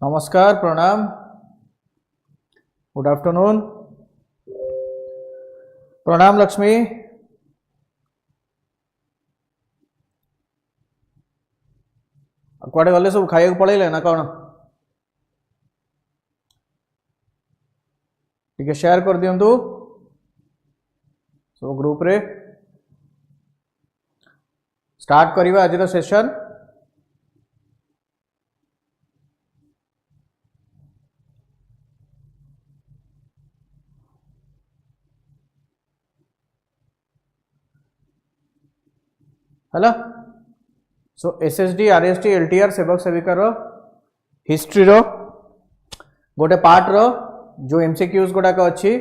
नमस्कार प्रणाम good afternoon प्रणाम लक्ष्मी कुआडे गले सब खाइक पड़े ना कौन ठीक शेयर कर दिंतु सब ग्रुप रे स्टार्ट करिवा आज सेशन है सो SSD RHT LTR सेवक सेविका रो हिस्ट्री रो गोटे पार्ट रो जो MCQs गुड़ाक अच्छी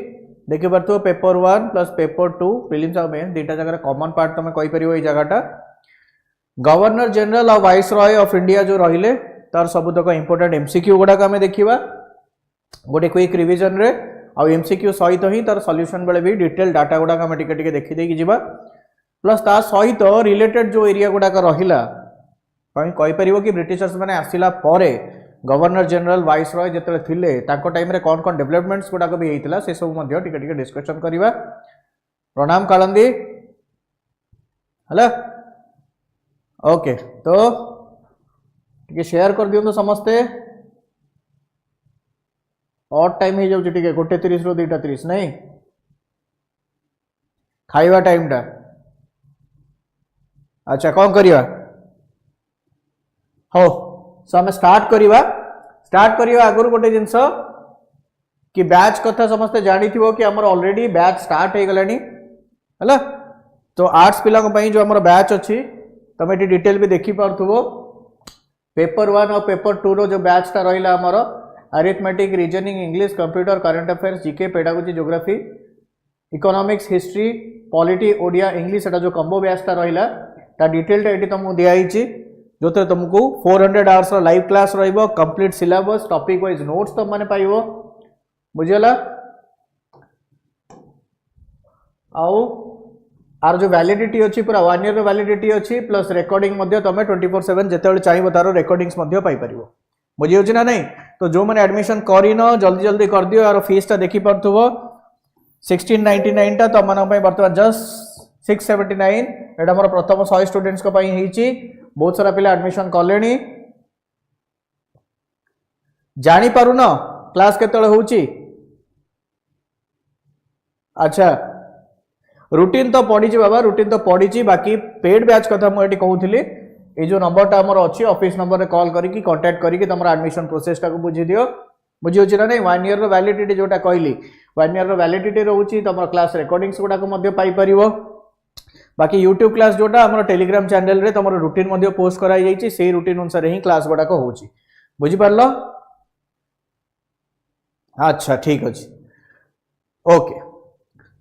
देखि Partho paper 1 plus paper 2 prelims और मेंस दुटा जगह कॉमन पार्ट तुम कहि परिबो ए जगहटा गवर्नर जनरल और वाइसरॉय ऑफ इंडिया जो रहिले तार सबुतक इंपोर्टेंट MCQ गुड़ाक आमे देखिबा गोटे क्विक रिवीजन रे आ MCQ सहित ही तार सॉल्यूशन बेले भी डिटेल डाटा गुड़ाक आमे टिके टिके देखि देकी जिबा प्लस ता सहित रिलेटेड जो एरिया गुड़ाक रहिला कहि परिबो कि ब्रिटिशर्स माने आसिला परे गवर्नर जनरल वाइसरॉय जेतले थिले ताको टाइम रे कोन कोन डेवलपमेंट्स गुड़ाक भी हेतिला से सब मध्ये टिके टिके डिस्कशन करिबा प्रणाम कालंदी हला ओके तो टिके शेयर कर दियो तो समस्ते और टाइम हे जाउ टिके 1:30 रो 2:30 नहीं खाइबा टाइम टा अच्छा कौन करिया हो सो हमें स्टार्ट करिया आगुर गोटे जिनस कि बैच कथा समस्ते जानी थी कि हमर ऑलरेडी बैच स्टार्ट हो गलानी हला तो आर्ट्स पिला जो हमर बैच अच्छी तुम ये डिटेल भी देखि पार्थुबो पेपर 1 और पेपर 2 रो जो बैच टा रहिला हमर arithmetic reasoning English computer current affairs GK pedagogy geography economics history polity Odia English एटा जो कंबो बैच टा रहिला ता डिटेल टा एटी तुमको दिया हिची जो थे तुमको 400 आवर्स लाइव क्लास रहिबो complete syllabus topic wise notes तुम माने पाइबो बुझियला आउ आर जो वैलिडिटी अच्छी पूरा 1 ईयर रो वैलिडिटी अच्छी प्लस रिकॉर्डिंग मध्ये तुम 24/7 जेतेबेले चाहिबो तारो रिकॉर्डिंग्स मध्ये पाई परिबो बुझि होची ना नहीं तो जो माने एडमिशन करिनो जल्दी जल्दी कर दियो यार फीस ता देखि परथुबो 1699 ता तुम माने पई वर्तमान जस्ट 679 एटा मोर प्रथम 100 स्टूडेंट्स को पई हेची बहुत सारा पिला एडमिशन कलेनी जानी पारु न क्लास केतळे होची अच्छा रूटीन तो पड़ी बाबा रूटीन तो पड़ी बाकी पेड बैच कथा मुझे कहूली ये जो नंबर टा हमर अच्छी ऑफिस नंबर रे कॉल करके कांटेक्ट करके तुम एडमिशन प्रोसेस टा को बुझी दियो बुझी होची ना नहीं 1 ईयर रो वैलिडिटी जोटा कहली 1 ईयर रो वैलिडिटी रहउची तुम क्लास रिकॉर्डिंग्स गुडा को मध्ये पाई परिबो बाकी यूट्यूब क्लास जोटा हमर टेलीग्राम चैनल रे तुम रूटीन मध्ये पोस्ट कराई जाईची से रूटीन अनुसार ही क्लास गुडा को होची बुझी पारलो अच्छा ठीक अछि ओके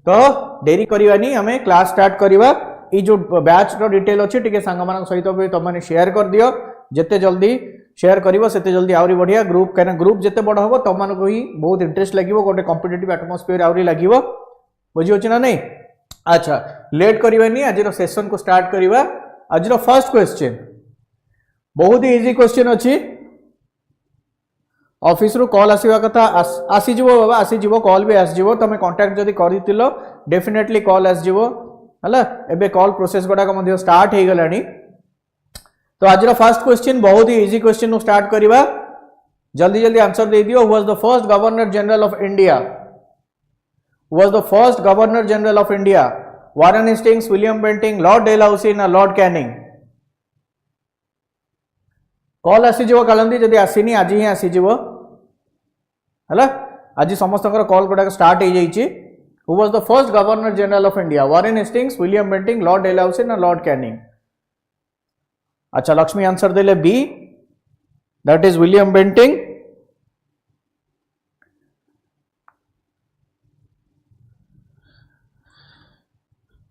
तो देरी करिवानी हमें क्लास स्टार्ट करिवा ई जो बैच रो डिटेल अछि टिके संग मान सहित भी तुम माने शेयर कर दियो जते जल्दी शेयर करिवो सेते जल्दी आउरी बढ़िया ग्रुप कहना ग्रुप जते बड़ होबो तुम मान को ही बहुत इंटरेस्ट लागिवो गोटे कॉम्पिटिटिव एटमॉस्फेयर आउरी लागिवो बुझी होची ना नहीं अच्छा लेट करिवानी आज रो सेशन को स्टार्ट करिवा आज रो फर्स्ट क्वेश्चन बहुत ही इजी क्वेश्चन अछि ऑफिस रो कॉल आसीवा कथा आसी जीवो बाबा आसी जीवो कॉल भी आसी जीवो तमे कांटेक्ट जदी करितिलो डेफिनेटली कॉल आसी जीवो हला एबे कॉल प्रोसेस गोडा का मध्ये स्टार्ट हे गलानी तो आज रो फर्स्ट क्वेश्चन बहुत ही इजी क्वेश्चन नु स्टार्ट करिवा जल्दी जल्दी आंसर दे दियो who was the first governor general of India was the first governor general of India Warren Hastings William Bentinck Lord Dalhousie ना Lord Canning कॉल आसी जीवो कालंदी जदी आसीनी आज ही आसी जीवो हला आज समस्तकर कॉल गुडा स्टार्ट हे जाईची who was the first governor general of India Warren Hastings William Bentinck Lord Dalhousie ना Lord Canning अच्छा लक्ष्मी आंसर देले B that is William Bentinck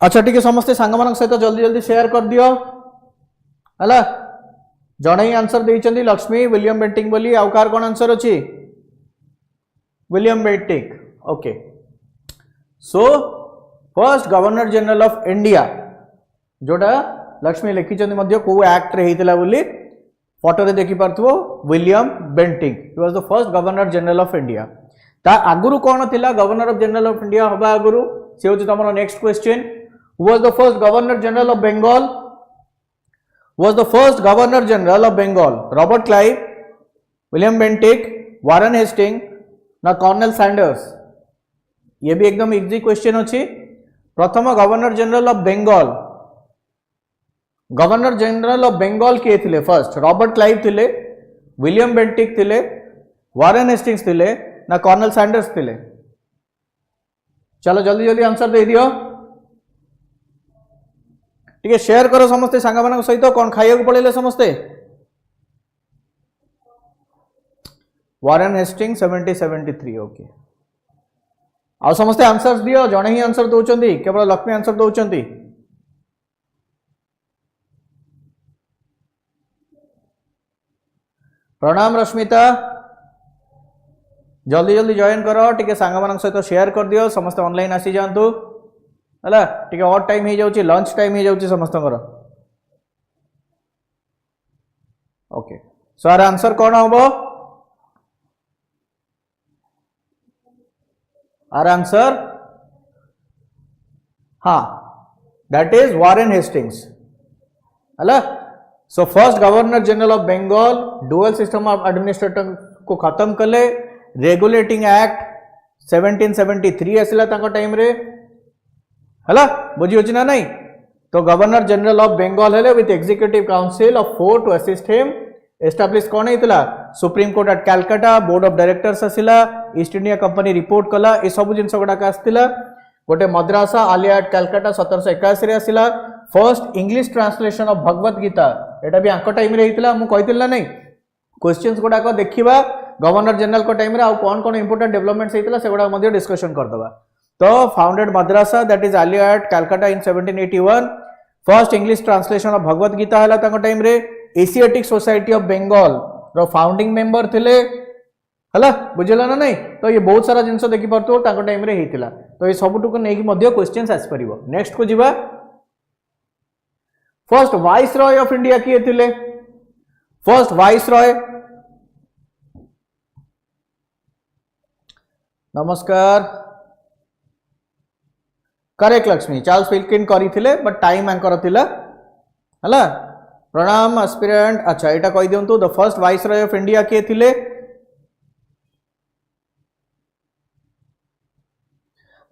अच्छा ठीक है समस्ते सांग मान सहित जल्दी जल्दी शेयर कर दियो हला जणे ही आंसर देइचंदी लक्ष्मी विलियम बेंटिंक बोली आउ कार कोन आंसर अछि William Bentinck okay so first governor general of India जोटा लक्ष्मी लिखिचंदी मध्य को एक्ट रे हेतिला बोली फोटो रे देखि पारथबो William Bentinck he was the first governor general of India ता आगुरु कोन थिला governor of general of India हबा आगुरु से होची तमरो next question who was the first governor general of Bengal was the first governor general of Bengal Robert Clive William Bentinck Warren Hastings ना Colonel Sanders ये भी एकदम इजी क्वेश्चन अच्छी प्रथम गवर्नर जनरल ऑफ बेंगल किए थिले फर्स्ट रॉबर्ट क्लाइव थिले William Bentinck थिले वारेन हेस्टिंग्स थिले ना कर्नल सैंडर्स थिले चलो जल्दी जल्दी आंसर दे दियो ठीक है शेयर करो समस्ते सांग मान सहित कौन खाइया पड़े समस्ते वारेन हेस्टिंग्स 70-73 ओके आ समस्ते आंसर दियो जड़े ही आंसर दौरान केवल लक्ष्मी आंसर दौरान प्रणाम रश्मिता जल्दी जल्दी जॉइन करो टी सांग मान सहित शेयर कर दियो समस्त ऑनलाइन आसी जातु है टी और टाइम हो जाऊँ लंच टाइम हो जाऊँ समस्त ओके सो आर आंसर कौन हम आर आंसर हाँ दैट इज वारेन हेस्टिंग्स है so first governor general of Bengal dual system of administrator को खत्म कले रेगुलेटिंग एक्ट 1773 आसला टाइम रे है बुझी होची ना नहीं तो गवर्नर जनरल ऑफ बेंगल हेले with executive council of 4 to assist him establish कौन होता supreme court at Calcutta board of directors आसिला ईस्ट इंडिया कंपनी रिपोर्ट कला ये सब जिन गुड़ाक आसाला गोटे मद्रासा आलिया एट कैलकाटा 1781 आसिला first English translation of Bhagavad Gita एटा भी आंको टाइम रे होता मुझे कही ना नहीं क्वेश्चंस गुड़ाक देखा गवर्नर जनरल को टाइम रे आ कौन कौन इंपोर्टेंट डेवलपमेंट्स होता से गुड़ा डिस्कशन करदे तो founded Madrasa that is Aliya at Calcutta in 1781 first English translation of Bhagavad Gita है टाइम रे एशियाटिक सोसाइटी ऑफ बेंगल रो फाउंडिंग मेंबर थिले है बुझेला ना नहीं तो ये बहुत सारा जिनस देखि पारतो टाइम रे हेतिला तो ये सबुटुक नेकी मध्य क्वेश्चंस आसी परिबो नेक्स्ट को जिबा फर्स्ट वाइसरॉय ऑफ इंडिया किए थिले फर्स्ट वाइसरॉय नमस्कार करेक्ट लक्ष्मी चार्ल्स विल्किन करी बट टाइम आंकर थिला हला प्रणाम एस्पिरेंट अच्छा एटा कहि दियंतु the first viceroy of India के थिले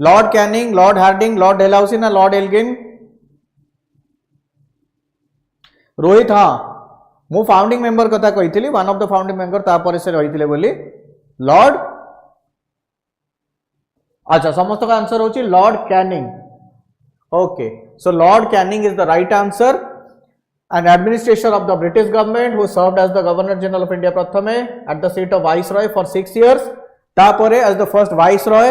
Lord Canning Lord Hardinge Lord Dalhousie ना लॉर्ड एल्गिन रोहित हाँ मु फाउंडिंग मेंबर कथा कही one of the founding member तापर से रही बोली लॉर्ड अच्छा समस्त का आंसर होची Lord Canning okay so Lord Canning is the right answer and administration of the British government who served as the governor general of India प्रथमे at the seat of viceroy for 6 years तापरे as the first viceroy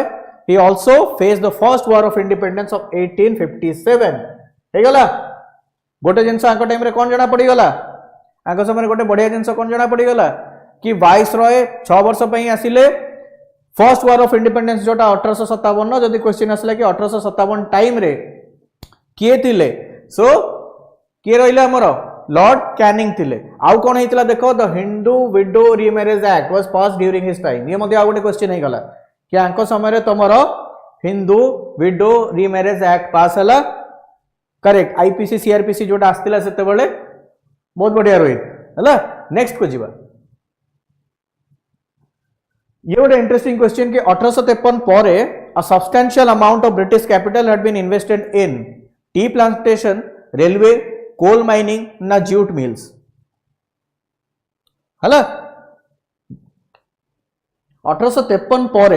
he also faced the first war of independence of 1857 हे गला गोटे जिनस आंको time रे कोन जणा पड़ी गला आंको समय गोटे बढ़िया जिनस कोन जणा पड़ी गला कि वाइसरॉय 6 वर्ष पई आसिले फर्स्ट वॉर ऑफ इंडिपेंडेंस जोटा 1857 जदि क्वेश्चन आसला कि 1857 टाइम रे किए थिले सो किए रहिले हमर लॉर्ड कैनिंग थिले आउ कोन हेतिला देखो the Hindu widow remarriage act was pass during his time ये मध्ये आ गोटे क्वेश्चन हे गला कि आंको समय रे तमरो Hindu widow remarriage act pass हला करेक्ट आईपीसी सीआरपीसी जोटा आस्तिला सेते बेले बहुत बढ़िया रोहित हला नेक्स्ट को जीवा ये गोटे इंटरेस्टिंग क्वेश्चन कि 1853 पर a substantial amount of British capital had been invested in tea plantation, railway, coal mining ना jute mills हला 1853 पर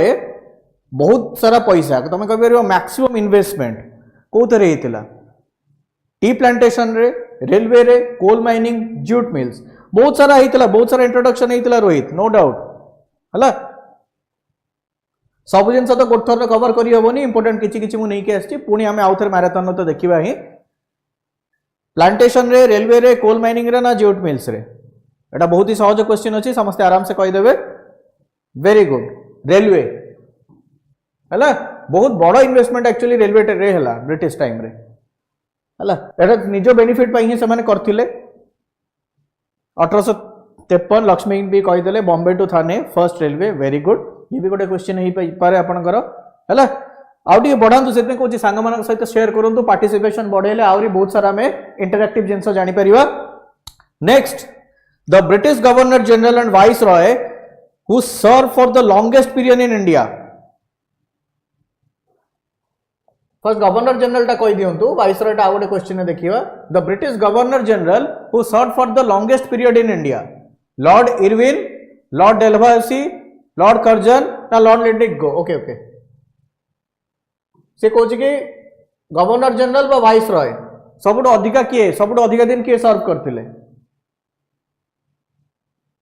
बहुत सारा पैसा तुम कह मैक्सिमम इन्वेस्टमेंट कौन होता टी प्लांटेशन रे रेलवे रे कोल माइनिंग जूट मिल्स बहुत सारा होता बहुत सारा इंट्रोडक्शन होता रोहित नो डाउट है सब जिन तो गोटे थर कवर करहबनी इंपोर्टेंट किसी मुझे आसी पुणी आम आउ थे मैराथन तो देखा ही प्लांटेशन रे रेलवे रे कोल माइनिंग रे ना जूट मिल्स रे एटा बहुत ही सहज क्वेश्चन अच्छी समस्ते आराम से कहीदेवे वेरी गुड रेलवे है बहुत बड़ इन्वेस्टमेंट एक्चुअली रेलवे रे है ब्रिटिश टाइम रे है निज बेनिफिट ही से करथिले 1800 53 लक्ष्मी भी कहीदेले Bombay to Thane first railway very good ये भी गोटे क्वेश्चन हो पारे आपनकर है आउटे बढ़ातु से कौन सांग मान सहित शेयर करूँ पार्टिसिपेशन बढ़ेले आहरी बहुत सारा आम इंटरएक्टिव जिनस जापर next the British governor general and viceroy who serve for the longest period in India first governor general टा कही दिंतु वाइस रॉय टा गोटे क्वेश्चन देखिए the British governor general who serve for the longest period in India Lord Irwin Lord Dalhousie Lord Curzon ना Lord Linlithgow okay okay से कौन कि गवर्नर जनरल बा वाइस रॉय सबुठ अधिका किए सबुठ अधिका दिन किए सर्व करथिले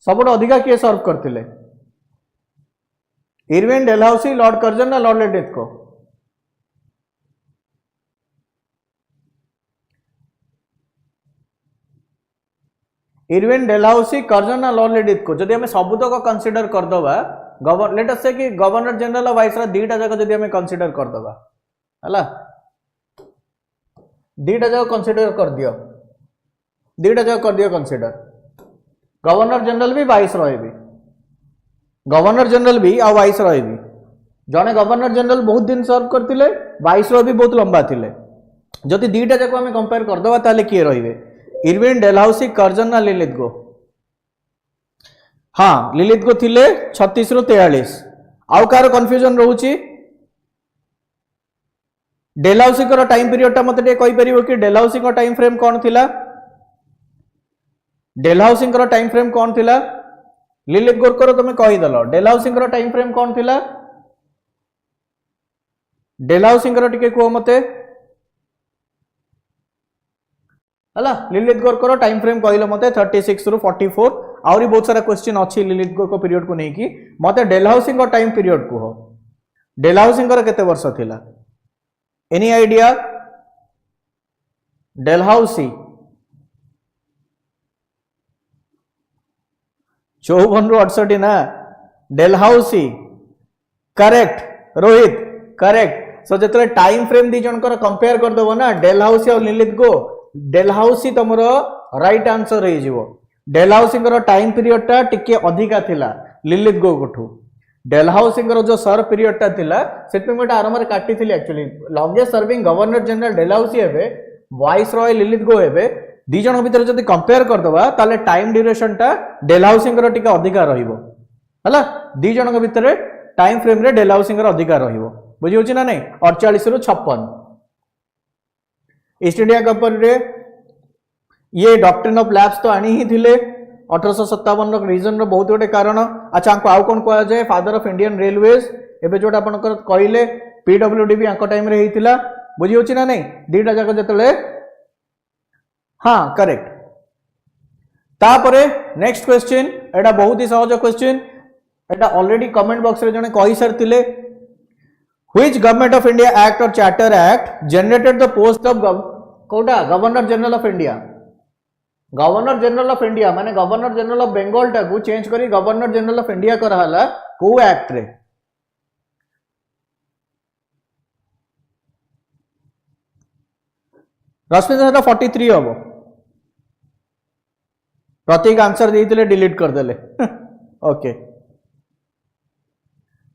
सबुठ अधिका किए सर्व करथिले इरविन डेलहाउसी लॉर्ड कर्जन ना लॉर्ड लेडिगो इरविन डेलहाउसी कर्जन ना लॉर्ड लेडिगो जदि हमें सबुतक कंसीडर करदबा लेट अस से कि गवर्नर जनरल और वाइस रॉय दीटा जगह जदि हमें कंसीडर करदबा हला दीटा जगह कंसीडर कर दियो दीटा जगह कर दियो कंसीडर गवर्नर जनरल भी वाइस रॉय भी गवर्नर जनरल भी और वाइस रॉय भी जने गवर्नर जनरल बहुत दिन सर्व करथिले वाइस रॉय भी बहुत लंबा थिले जदि दीटा जगह हमें कंपेयर करदबा ताले किए रहिबे इरविन डेलहाउसी कर्जन ना लिलितगो हाँ लिलितगो थिले 36 रु 43 आउ कार कंफ्यूजन रहउची डेलहाउसी को टाइम पीरियड टा मते कहि परिबो कि डेलहाउसी को टाइम फ्रेम कौन थिला डेलहाउसी को टाइम फ्रेम कौन थिला लिलितगो को तुम कहि दलो डेलहाउसी को टाइम फ्रेम कौन थिला डेलहाउसी को टिके को मते हला लिलितगो को टाइम फ्रेम कहलो मते 36 रु 44 आउरी बहुत सारा क्वेश्चन अच्छी लिलितगो को पीरियड को नहीं कि मते डेलहाउसी को टाइम पीरियड को डेलहाउसी को केते वर्ष थिला एनी आइडिया डेलहाउसी 54 रु 68 ना Dalhousie correct Rohit correct so जतले टाइम फ्रेम दी जनकर कंपेयर कर दबो ना डेलहाउसी और लिलितगो डेलहाउसी तुमर राइट आंसर हो जिवो डेलहाउसी टाइम पीरियड टा टिके अधिका थिला लिलितगो कोठू डेलहाउसी जो सर्व पीरियड टा थिला सेट में आरंभ में काटी थी actually longest serving governor general Dalhousie हेबे वाइस रॉय लिलितगो हेबे दी जन भीतर जदी कंपेयर कर दबा ताले टाइम ड्यूरेशन टा डेलहाउसी टिके अधिका रहिबो हला दी जन भीतर टाइम फ्रेम रे डेलहाउसी अधिका रहिबो बुझी होची ना नहीं 48 रु 56 ईस्ट इंडिया कंपनी रे ये डॉक्ट्रिन ऑफ लैप्स तो आनी ही थिले 1857 रीजन रो बहुत गोटे कारण अच्छा हमको आउ कौन कह जाए फादर ऑफ इंडियन रेलवेज एबे जोटा अपन कहले पीडब्ल्यूडी भी आंको टाइम रे हेतिला बुझी होची ना नहीं दीटा जाक जतले हाँ करेक्ट तापरे नेक्स्ट क्वेश्चन एटा बहुत ही सहज क्वेश्चन एटा ऑलरेडी कमेंट बॉक्स रे जने कहि सरतिले which government of India act और charter act generated the post of कोडा governor general of India governor general of India माने गवर्नर जनरल ऑफ बेंगल टा को चेंज करी गवर्नर जनरल ऑफ इंडिया कराला को एक्ट रे रश्मिता 43 हम प्रतीक आंसर देते डिलीट करदे ओके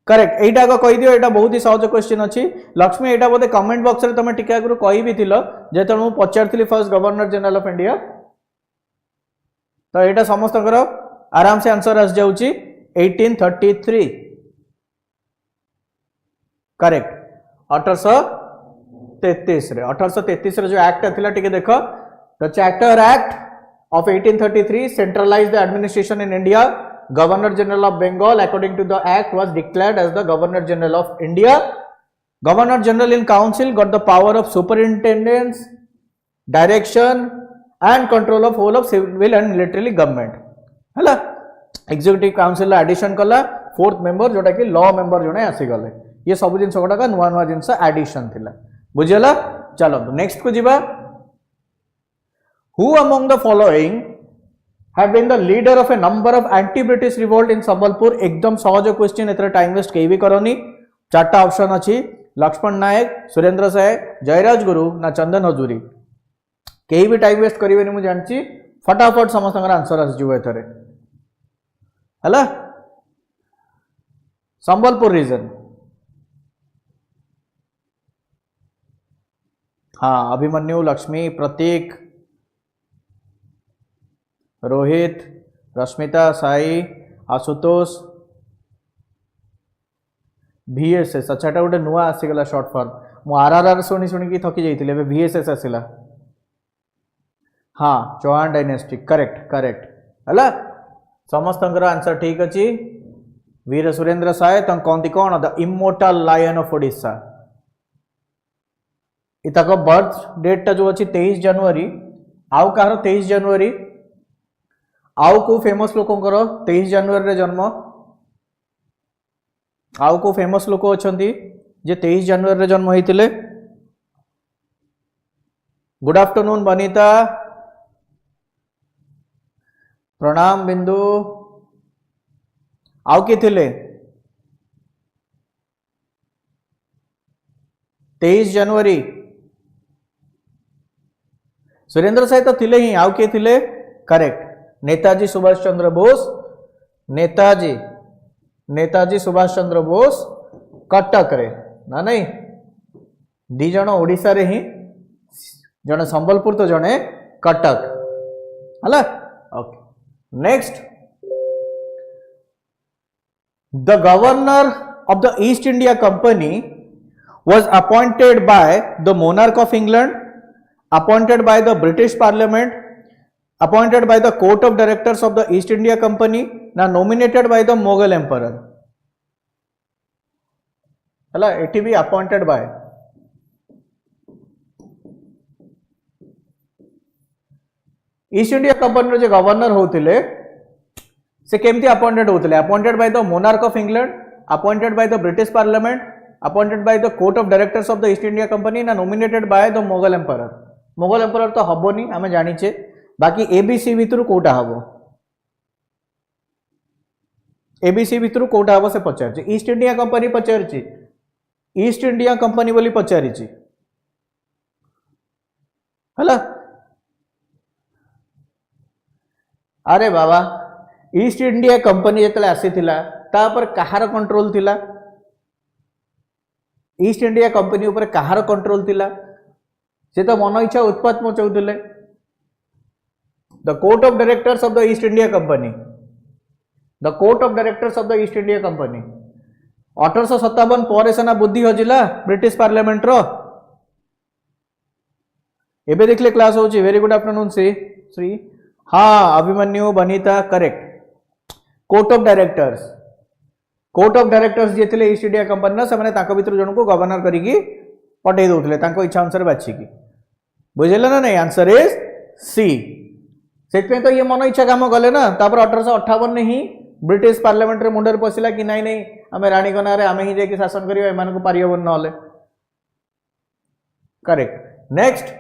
करेक्ट एटा को कहि दियो एटा बहुत ही सहज क्वेश्चन अछि लक्ष्मी एटा बोधे कमेंट बॉक्स रे तुम टिके आगु कहि भी थिलो जेतन मु पचारथिली first governor general of India तो एटा समस्त आराम से आंसर आस जाउची 1833 करेक्ट 1833 रे 1833 रे जो एक्ट थिला टिके देखो the charter act of 1833 centralised the administration in India governor general of Bengal according to the act was declared as the governor general of India governor general in council got the power of superintendence direction and control of whole of civil and military government है executive council addition कला fourth member जोटा कि law member जने आसी गले ये सब जिन गुड़ाक नुआ नुआ जिन एडिशन थिला बुझेला चलो नेक्स्ट को जीवा who among the following have been the leader of a number of anti-British revolt in Sambalpur एकदम सहज क्वेश्चन एतरे टाइम वेस्ट कहीं भी करनी चारटा ऑप्शन अच्छी लक्ष्मण नायक सुरेंद्र साय जयराज गुरु ना चंदन हजूरी कहीं भी टाइम वेस्ट करेंगे मुझे जानची फटाफट समस्त आंसर आसो एथरे हला संबलपुर रीजन हाँ अभिमन्यु लक्ष्मी प्रतीक रोहित रश्मिता साई आशुतोष VSS अच्छा एटा गोटे नुआ आसीगला शॉर्ट फॉर्म मु RRR शुणी शुणी थकी जाइए VSS आसला हाँ चौहान डायनेस्टी करेक्ट करेक्ट है समस्त आंसर ठीक अच्छी वीर सुरेंद्र साय कहती कौन the immortal lion of Odisha इतक बर्थ डेट टा जो अच्छी 23 जनवरी आउ कहार 23 जनवरी आउ को फेमस लोकंकर 23 जनवरी रे जन्म आउ को फेमस लोक अच्छा जे 23 जनवरी रे जन्म होते गुड आफ्टरनून बनीता प्रणाम बिंदु आउ किए थिले 23 जनवरी सुरेंद्र साय तो थिले ही आउ किए थिले करेक्ट नेताजी सुभाष चंद्र बोस नेताजी सुभाष चंद्र बोस कटक रे ना नहीं दी जन ओडिशा रे ही जने संबलपुर तो जने कटक हला okay next the governor of the East India company was appointed by the monarch of England, appointed by the British Parliament, appointed by the court of directors of the East India Company, now nominated by the Mughal emperor. हला एटी भी appointed by East India Company जो गवर्नर होते से केमती appointed होते appointed by the monarch of England appointed by the British parliament appointed by the court of directors of the East India Company ना nominated by the Mughal emperor तो हबनी आम जानिचे बाकी एबीसी भितर कोटा हम एबीसी भितर कोटा हम से पचार ईस्ट इंडिया कंपनी पचार ईस्ट इंडिया कंपनी बोली पचारि हला अरे बाबा ईस्ट इंडिया कंपनी जिते आसीथिला तापर कहार कंट्रोल थिला ईस्ट इंडिया कंपनी ऊपर कहार कंट्रोल थिला से तो मन इच्छा उत्पात मचाउथिले the court of directors of the East India Company the court of directors of the East India Company 1857 पर सेना बुद्धि हजिला ब्रिटिश पार्लियामेंट रो एबे देखले क्लास होची वेरी गुड आफ्टरनून श्री हाँ Abhimanyu Banita correct court of directors जे थे ईस्ट इंडिया कंपनी ना से भर जन को गवर्नर करी पठे दौले इच्छा अनुसार बाछिकी बुझे ना नहीं आंसर इज सी से तो ये मन इच्छा काम कले ना 1858 ही ब्रिटिश पार्लियामेंट रे मुंडर पशिला कि नहीं नहीं आम राणीगना आम ही जाकि शासन कर पारिबन ना करेक्ट नेक्स्ट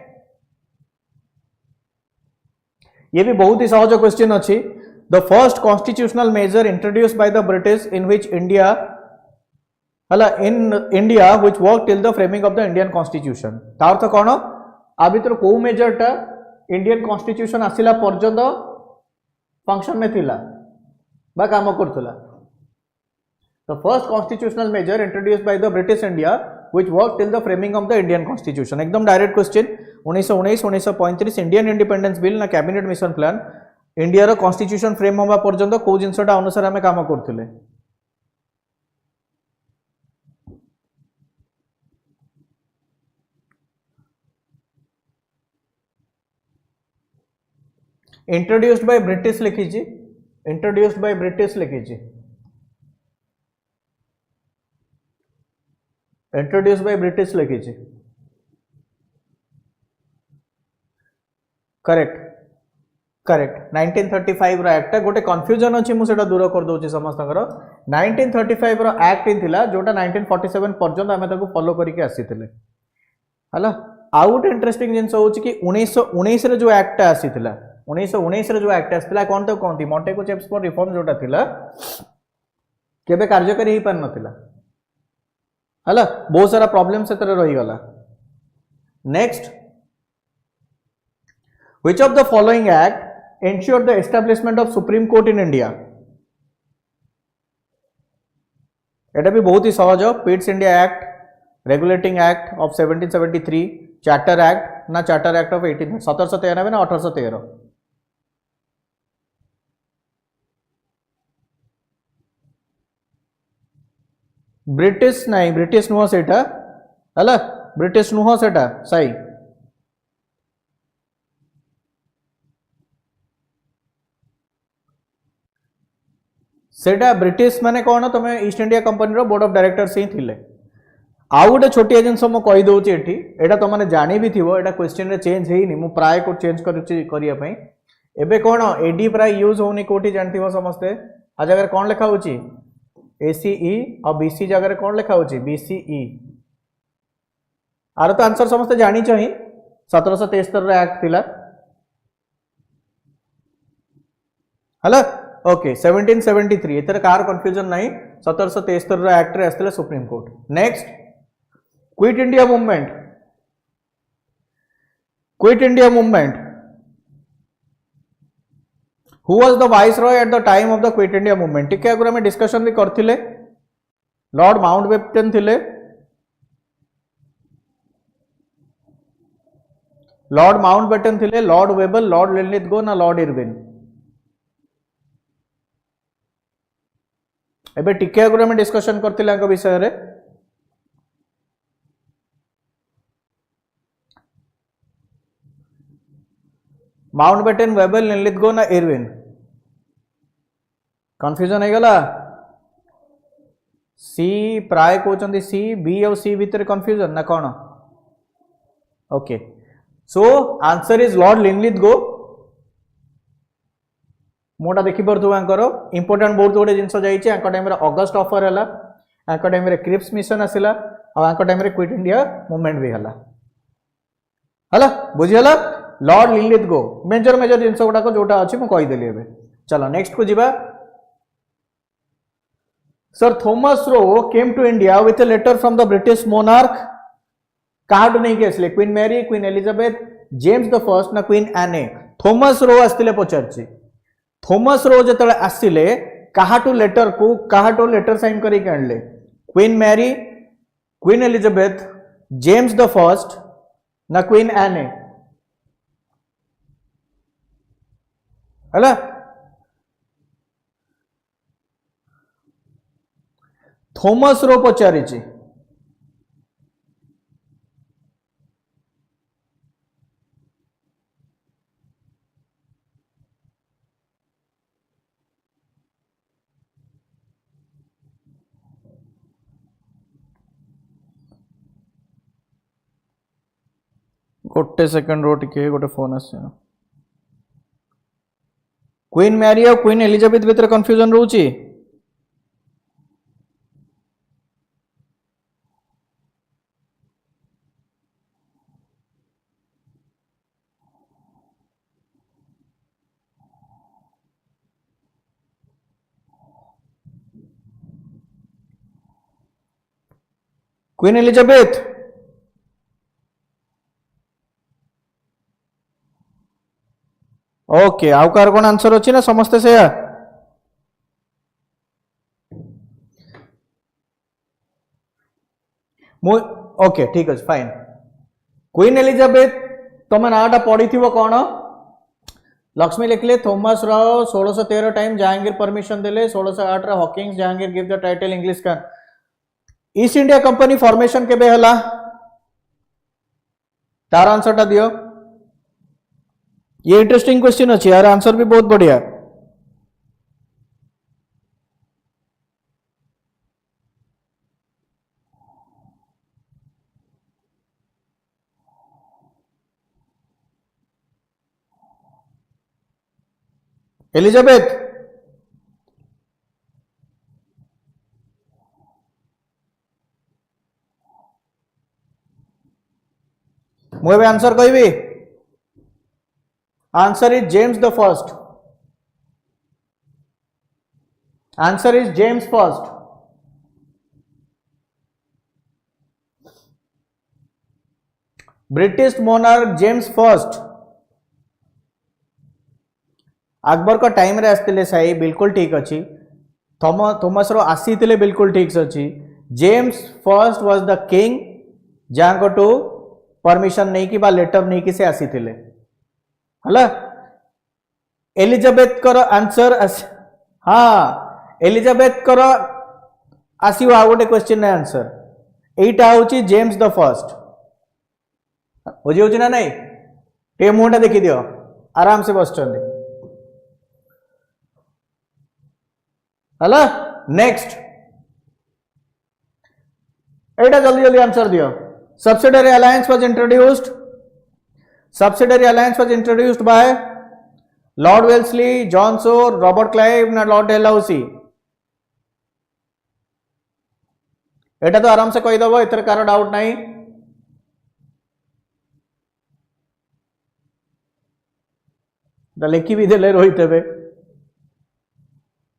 ये भी बहुत ही सहज क्वेश्चन अच्छी the first constitutional measure introduced by the British in which India हला in India which work till the framing of the Indian constitution ता अर्थ कौन आ भीतर को मेजरटा इंडियन कॉन्स्टिट्यूशन आसिला पर्यंत फंक्शन में थिला बा काम करथुला the first constitutional measure introduced by the British India which work till the framing of the Indian constitution एकदम direct question 1919 1935 Indian independence bill ना कैबिनेट मिशन प्लान इंडिया रो कॉन्स्टिट्यूशन फ्रेम होबा पर्यंत को जिनसटा अनुसार आमे काम करथुले इंट्रोड्यूस्ड बाय ब्रिटिश लिखिछि इंट्रोड्यूस्ड बाय ब्रिटिश लिखिछि इंट्रोड्यूस्ड बाय ब्रिटिश लिखिछि करेक्ट करेक्ट 1935 रो एक्ट गोटे कन्फ्यूजन अछि मु सेटा दूर कर दोछि समस्तकर 1935 रो एक्ट थिला जोटा 1947 पर्यंत आमे ताको फॉलो करिके आसीथिले हला आउट इंटरेस्टिंग जिंस होछि कि 1919 रे जो एक्ट आसीथिला 1919 रे जो एक्ट आसीथिला कोन तो कोंती मॉन्टेगो चेम्स फॉर रिफॉर्म जोटा थिला केबे कार्यकारी ही पार नथिला हला बहुत सारा प्रॉब्लम से तरह रही गला next Which of the following act ensured the establishment of Supreme Court in India? एटा भी बहुत ही सहज पिट्स India act regulating act of 1773 charter act ना चार्टर एक्ट ऑफ 1793 ना 1813 ब्रिटिश नहीं ब्रिटिश नुह सेटा हला ब्रिटिश नुह सेटा सही सेटा ब्रिटिश माने कौन तुम ईस्ट इंडिया कंपनी रो बोर्ड ऑफ डायरेक्टर्स ही थिले आउ गोटे छोटिया जिनस मु कहि दउची एठी एटा तो माने जानि भी थिवो एटा क्वेश्चन रे चेंज हेइनी मु प्राय को चेंज करिया पई एबे कोन एडी प्राय यूज होनी कोठी जानथिवो समस्ते आ जगह कोन लिखा होची एसीई और बीसी जगह कोन लिखा होची बीसीई आर तो आंसर समस्ते जानि चही 1773 रे एक्ट थिला हला ओके 1773 एतर कार कंफ्यूजन नहीं 1773 रे एक्ट रे आस्थिला supreme court next Quit India movement who was the viceroy at the time of the Quit India movement टिके आगुर हमें डिस्कशन भी करथिले लॉर्ड माउंटबेटन थिले लॉर्ड वेबल लॉर्ड लिनलिथगो ना लॉर्ड इरविन एबे टिके आगुर हमें डिस्कशन करथिले आंक विषय रे माउंटबेटन वेबल लिनलिथगो ना इरविन कंफ्यूजन है गला सी प्राय कहते सी बी और सी भितर कंफ्यूजन ना कौन okay so answer is Lord Linlithgow मोटा देखि परथु आंकर इंपोर्टेंट बहुत गुडे जिंस जाइछि आंक टाइम रे अगस्त ऑफर हला आंक टाइम रे क्रिप्स मिशन आसिला और आंक टाइम रे क्विट इंडिया मूवमेंट भी हला हला बुझि हला लॉर्ड लिनलिथगो मेजर जिनस गुड़ाक जोटा अच्छी मुझे कहीदेली एबे चलो नेक्स्ट को जीवा sir Thomas Roe came to India with a letter from the British monarch कार्ड नहीं के आसले queen Mary queen Elizabeth James the first ना क्वीन एने थॉमस रो आस्तिले पचारछि थॉमस रो जेतले आसिले काहाटू लेटर साइन करी के आणले queen Mary queen Elizabeth James the first ना क्वीन एने हला थॉमस रो पचारि गोटे सेकंड रो टिके गोटे फोन आसे क्वीन मैरी और क्वीन एलिजाबेथ भीतर कंफ्यूजन रोची क्वीन एलिजाबेथ ओके आउ कार कौन आंसर अच्छी ना समस्ते से ओके ठीक अच्छे फाइन क्वीन एलिजाबेथ तुम नाटा पढ़ी थी कौन लक्ष्मी लिखले Thomas Roe 1613 time Jahangir permission देले 1608 रे Hawkins Jahangir give the title English का ईस्ट इंडिया कंपनी फॉर्मेशन केबे हला तार आंसर टा दियो ये इंटरेस्टिंग क्वेश्चन अच्छे यार आंसर भी बहुत बढ़िया एलिजाबेथ मुझे आंसर कहबी Answer is James the First. Answer is James first. British monarch James first Akbar का टाइम रे आसते सही बिल्कुल ठीक अच्छी थॉमस रो आसी थिले बिल्कुल ठीक अछि। James first was the king जाको टू परमिशन नहीं कि बा लेटर नहीं कि से आसी थिले हला। एलिजाबेथ कर आंसर हाँ एलिजाबेथ कर आसीबो आ गोटे क्वेश्चन आंसर एटा होची जेम्स द फर्स्ट बुझी होची ना नहीं टे मुंडा देखि दियो आराम से बसचंदी हला। नेक्स्ट एटा जल्दी जल्दी आंसर दियो। Subsidiary alliance was introduced by Lord Wellesley, John सोर, रॉबर्ट क्लाइव ना लॉर्ड डेलहाउसी। एटा तो आराम से कही दबो एतर कार डाउट नहीं। लिखी भी देले रोहित हेबे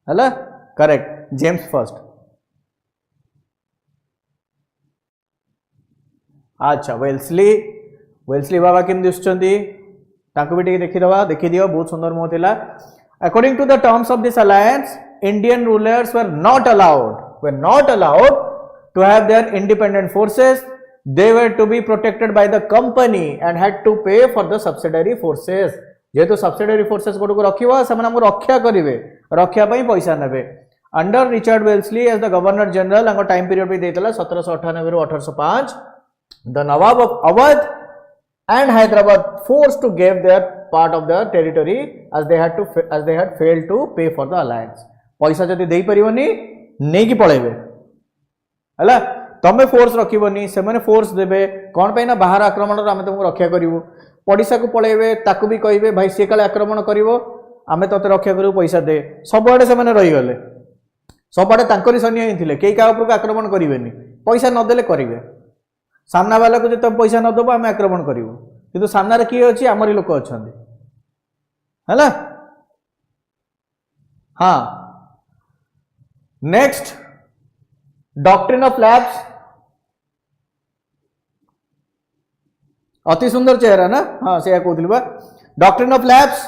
हला करेक्ट जेम्स फर्स्ट। अच्छा वेल्सली बाबा केम दिसुचंती ताको भी देखी दियो बहुत सुंदर मुह थिला। According to the terms of this alliance Indian rulers were not allowed to have their independent forces. They were to be protected by the company and had to pay for the subsidiary forces. जेहेतु subsidiary forces गोटे को रखिबो से हमको रक्षा करिवे रक्षा पई पैसा नेबे। Under Richard Wellesley as the governor general अंग टाइम पीरियड भी देतला 1798 ରୁ 1805 the nawab of Awadh and Hyderabad forced to give their part of the territory as they had failed to pay for the alliance। पैसा जदि देई परिवनी नै कि पळेबे हला तमे फोर्स रखिबनी से माने फोर्स देबे कोन पे ना बाहर आक्रमण रो आमे तुमको रक्षा करिवो पडिसा को पळेबे ताकू भी कहिबे भाई से काले आक्रमण करिवो आमे तते रक्षा करिवो पैसा दे सबआडे से माने रहि गले सबआडे तांकरी सैन्य हिथिले केई का ऊपर आक्रमण करिवेनी पैसा न देले करिवे। सामना वाला को जब पैसा न दबो आम आक्रमण करूँ किंतु सामने किए अच्छी आमरी लोक अच्छा है। हाँ नेक्स्ट डॉक्ट्रिन ऑफ लैब्स अति सुंदर चेहरा ना हाँ से कहूली बा डॉक्ट्रिन ऑफ लैब्स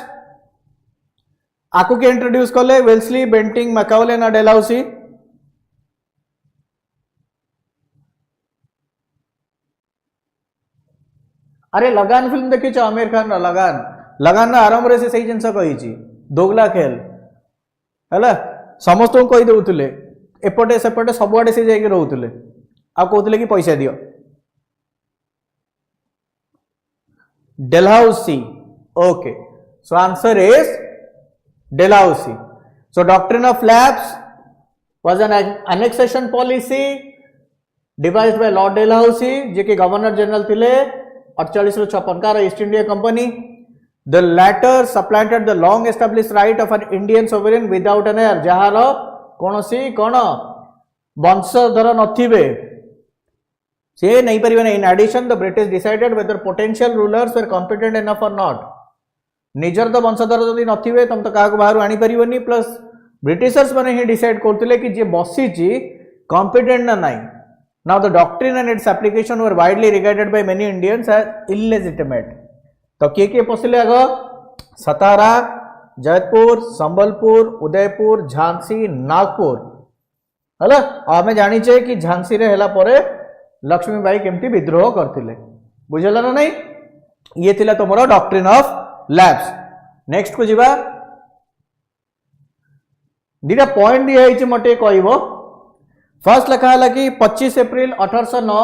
आपको के इंट्रोड्यूस कले वेल्सली, बेंटिंग, मैकाउले ना डेलहाउसी। अरे लगान फिल्म देखी आमिर खान लगान ना आरंभ से सही जिनस कही दोगला खेल है समस्त को कही दौले एपटे सेपटे सबुआडे से जाइए रोते आ कहते कि पैसा दियो। Dalhousie okay so answer is Dalhousie. So doctrine of lapse was an annexation policy devised by Lord Dalhousie जे कि गवर्नर जनरल थिले 48 ରୁ 56 कार East India Company. The latter supplanted the long established right of an Indian sovereign without an heir जहार कोनोसी कोन वंशधर नथिबे से नहीं परिबे नहीं। In addition the British decided whether potential rulers were competent enough or not. निजर तो वंशधर जदि नथिबे तुम तो काको बाहर आनी परिबनी प्लस ब्रिटिशर्स माने ही डिसाइड करथिले कि जे बसी ची कॉम्पिटेंट ना नहीं। Now the doctrine and its application were widely regarded by many Indians as illegitimate। तो के पसिले आगो सतारा, जयपुर, संबलपुर, उदयपुर, झांसी, नागपुर हला। आमे जानी छे कि झांसी रे हेला परे लक्ष्मीबाई केमती विद्रोह करथिले बुझला ना नहीं। ये थिला तमरो डॉक्ट्रिन ऑफ लैब्स। नेक्स्ट को जिबा दीटा पॉइंट दिया है मटे कहबो। फर्स्ट लिखा है कि 25 April 1809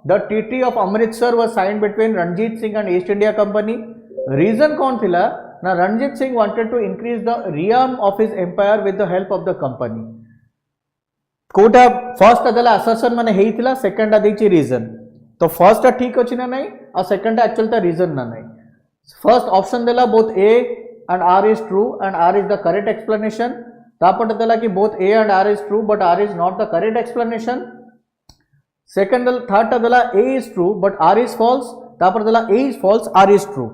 the treaty of Amritsar was signed between Ranjit Singh and East India company. Reason कौन थिला ना Ranjit Singh wanted to increase the realm of his empire with the help of the company. कोटा फर्स्ट देला असर्शन माने हेइतिला सेकंड आ देछि रीजन। तो फर्स्ट ठीक अछि ना नहीं और सेकंड एक्चुअल ता रीजन ना नहीं। फर्स्ट ऑप्शन देला both A and R is true and R is the correct explanation. तापट देला कि both A and R is true but R is not the correct explanation. Second third देला A is true but R is false. तापर देला A is false R is true.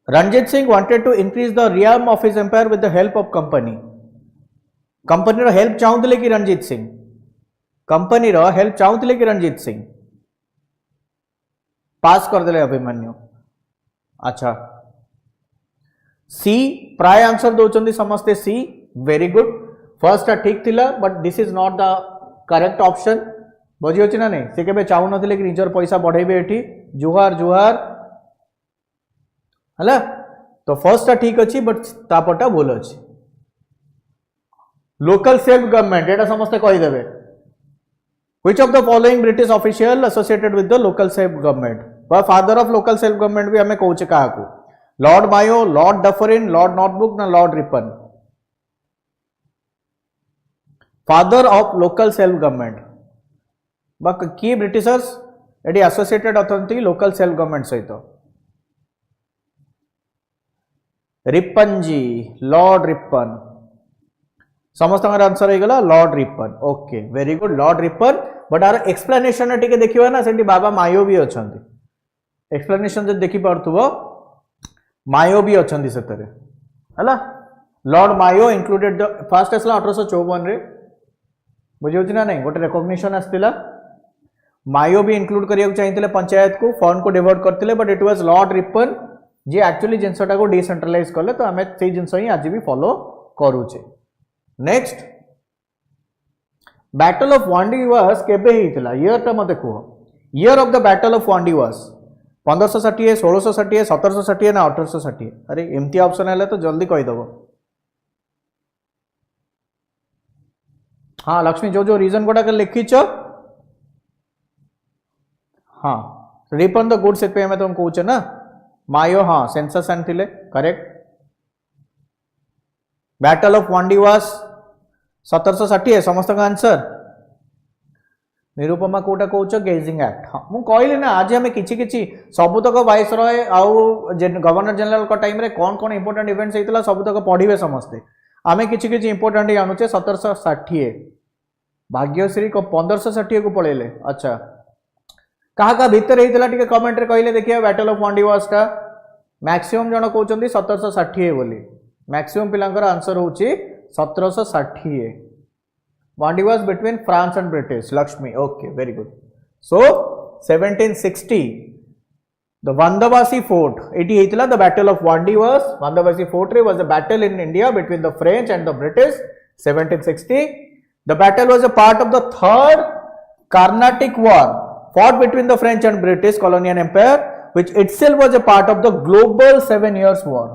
Ranjit Singh wanted to increase the realm of his empire with the help of company। Company रो help चाहूले कि Ranjit Singh company रो help चाहूले कि रणजीत सिंह पास कर देले अभिमन्यु। अच्छा सी प्राय आंसर दौरान समस्ते सी वेरी गुड फर्स्ट ठीक थिला but this is not the correct option बुझी अच्छी ना नहीं सी के चाहू नथिले कि निजर पैसा बढ़ेबे एठी जुहार जुहार हला तो फर्स्ट ठीक अच्छी बट तापटा भूल अच्छी लोकल सेल्फ गवर्नमेंट एटा समस्ते कहीदेवे which of the following British official associated with the local self government father of local self government भी हमें कहूचे क्या lord Mayo lord Dufferin lord Northbrook ना lord Ripon father of local self government but की Britishers एटी associated अथंती local self government सहित Ripon ji lord Ripon समस्त आंसर हो गला lord Ripon okay very good lord Ripon but R explanation टिके देखिबा ना सेठी बाबा मायो भी अछंती एक्सप्लेनेशन जब देखि पारथुबो मायो भी अछंती सेतरे हला Lord Mayo included the first असला 1854 रे बुझियो ना नहीं गोटे रिकॉग्निशन आस्तिला मायो भी इंक्लूड करिया चाहिए पंचायत को फंड को डिवोट करते but it was lord Ripon ji actually जिनसटा को डिसेंट्रलाइज कले तो आम से जिनस ही आज भी फॉलो करूचे नेक्स्ट बैटल ऑफ वांडीवास केबे हेतिला ईयर टा मते कहो year of the battle of Wandiwash 1560 1660 1760 ना 1860 अरे एमती ऑप्शन है तो जल्दी कही दबो हाँ लक्ष्मी जो रीजन गुड़ा लिखीच हाँ रिपन द गुड से मैं तुम कहूचे ना मायो हाँ सेंसस आनी करेक्ट बैटल ऑफ वांडीवास 1760 समस्त का आंसर निरुपमा कोटा कहूच गेजिंग एक्ट हाँ मुझे कहली ना आज हमें किछि सबुतक वाइसरॉय आउ गवर्नर जनरल का टाइम रे कौन कौन इंपोर्टेंट इवेंट्स होता सबुतक पढ़े समस्ते आमे किछि इंपोर्टेंट ही आणुचे 1760 भाग्यश्री को 1560 को पढ़ेले अच्छा क्या भितर होता टे कमेंट रे कहले देखिए बैटल ऑफ वांडीवास टा मैक्सिमम जन कहते 1760 बोली मैक्सिमम पिलांकर आंसर होची 1760 Wandiwash between France and British Lakshmi okay very good so 1760 the Vandavasi fort एटी हेतिला the battle of Wandiwash Vandavasi fort रे was a battle in India between the French and the British 1760 the battle was a part of the third Carnatic war fought between the French and British colonial empire which itself was a part of the global 7 years war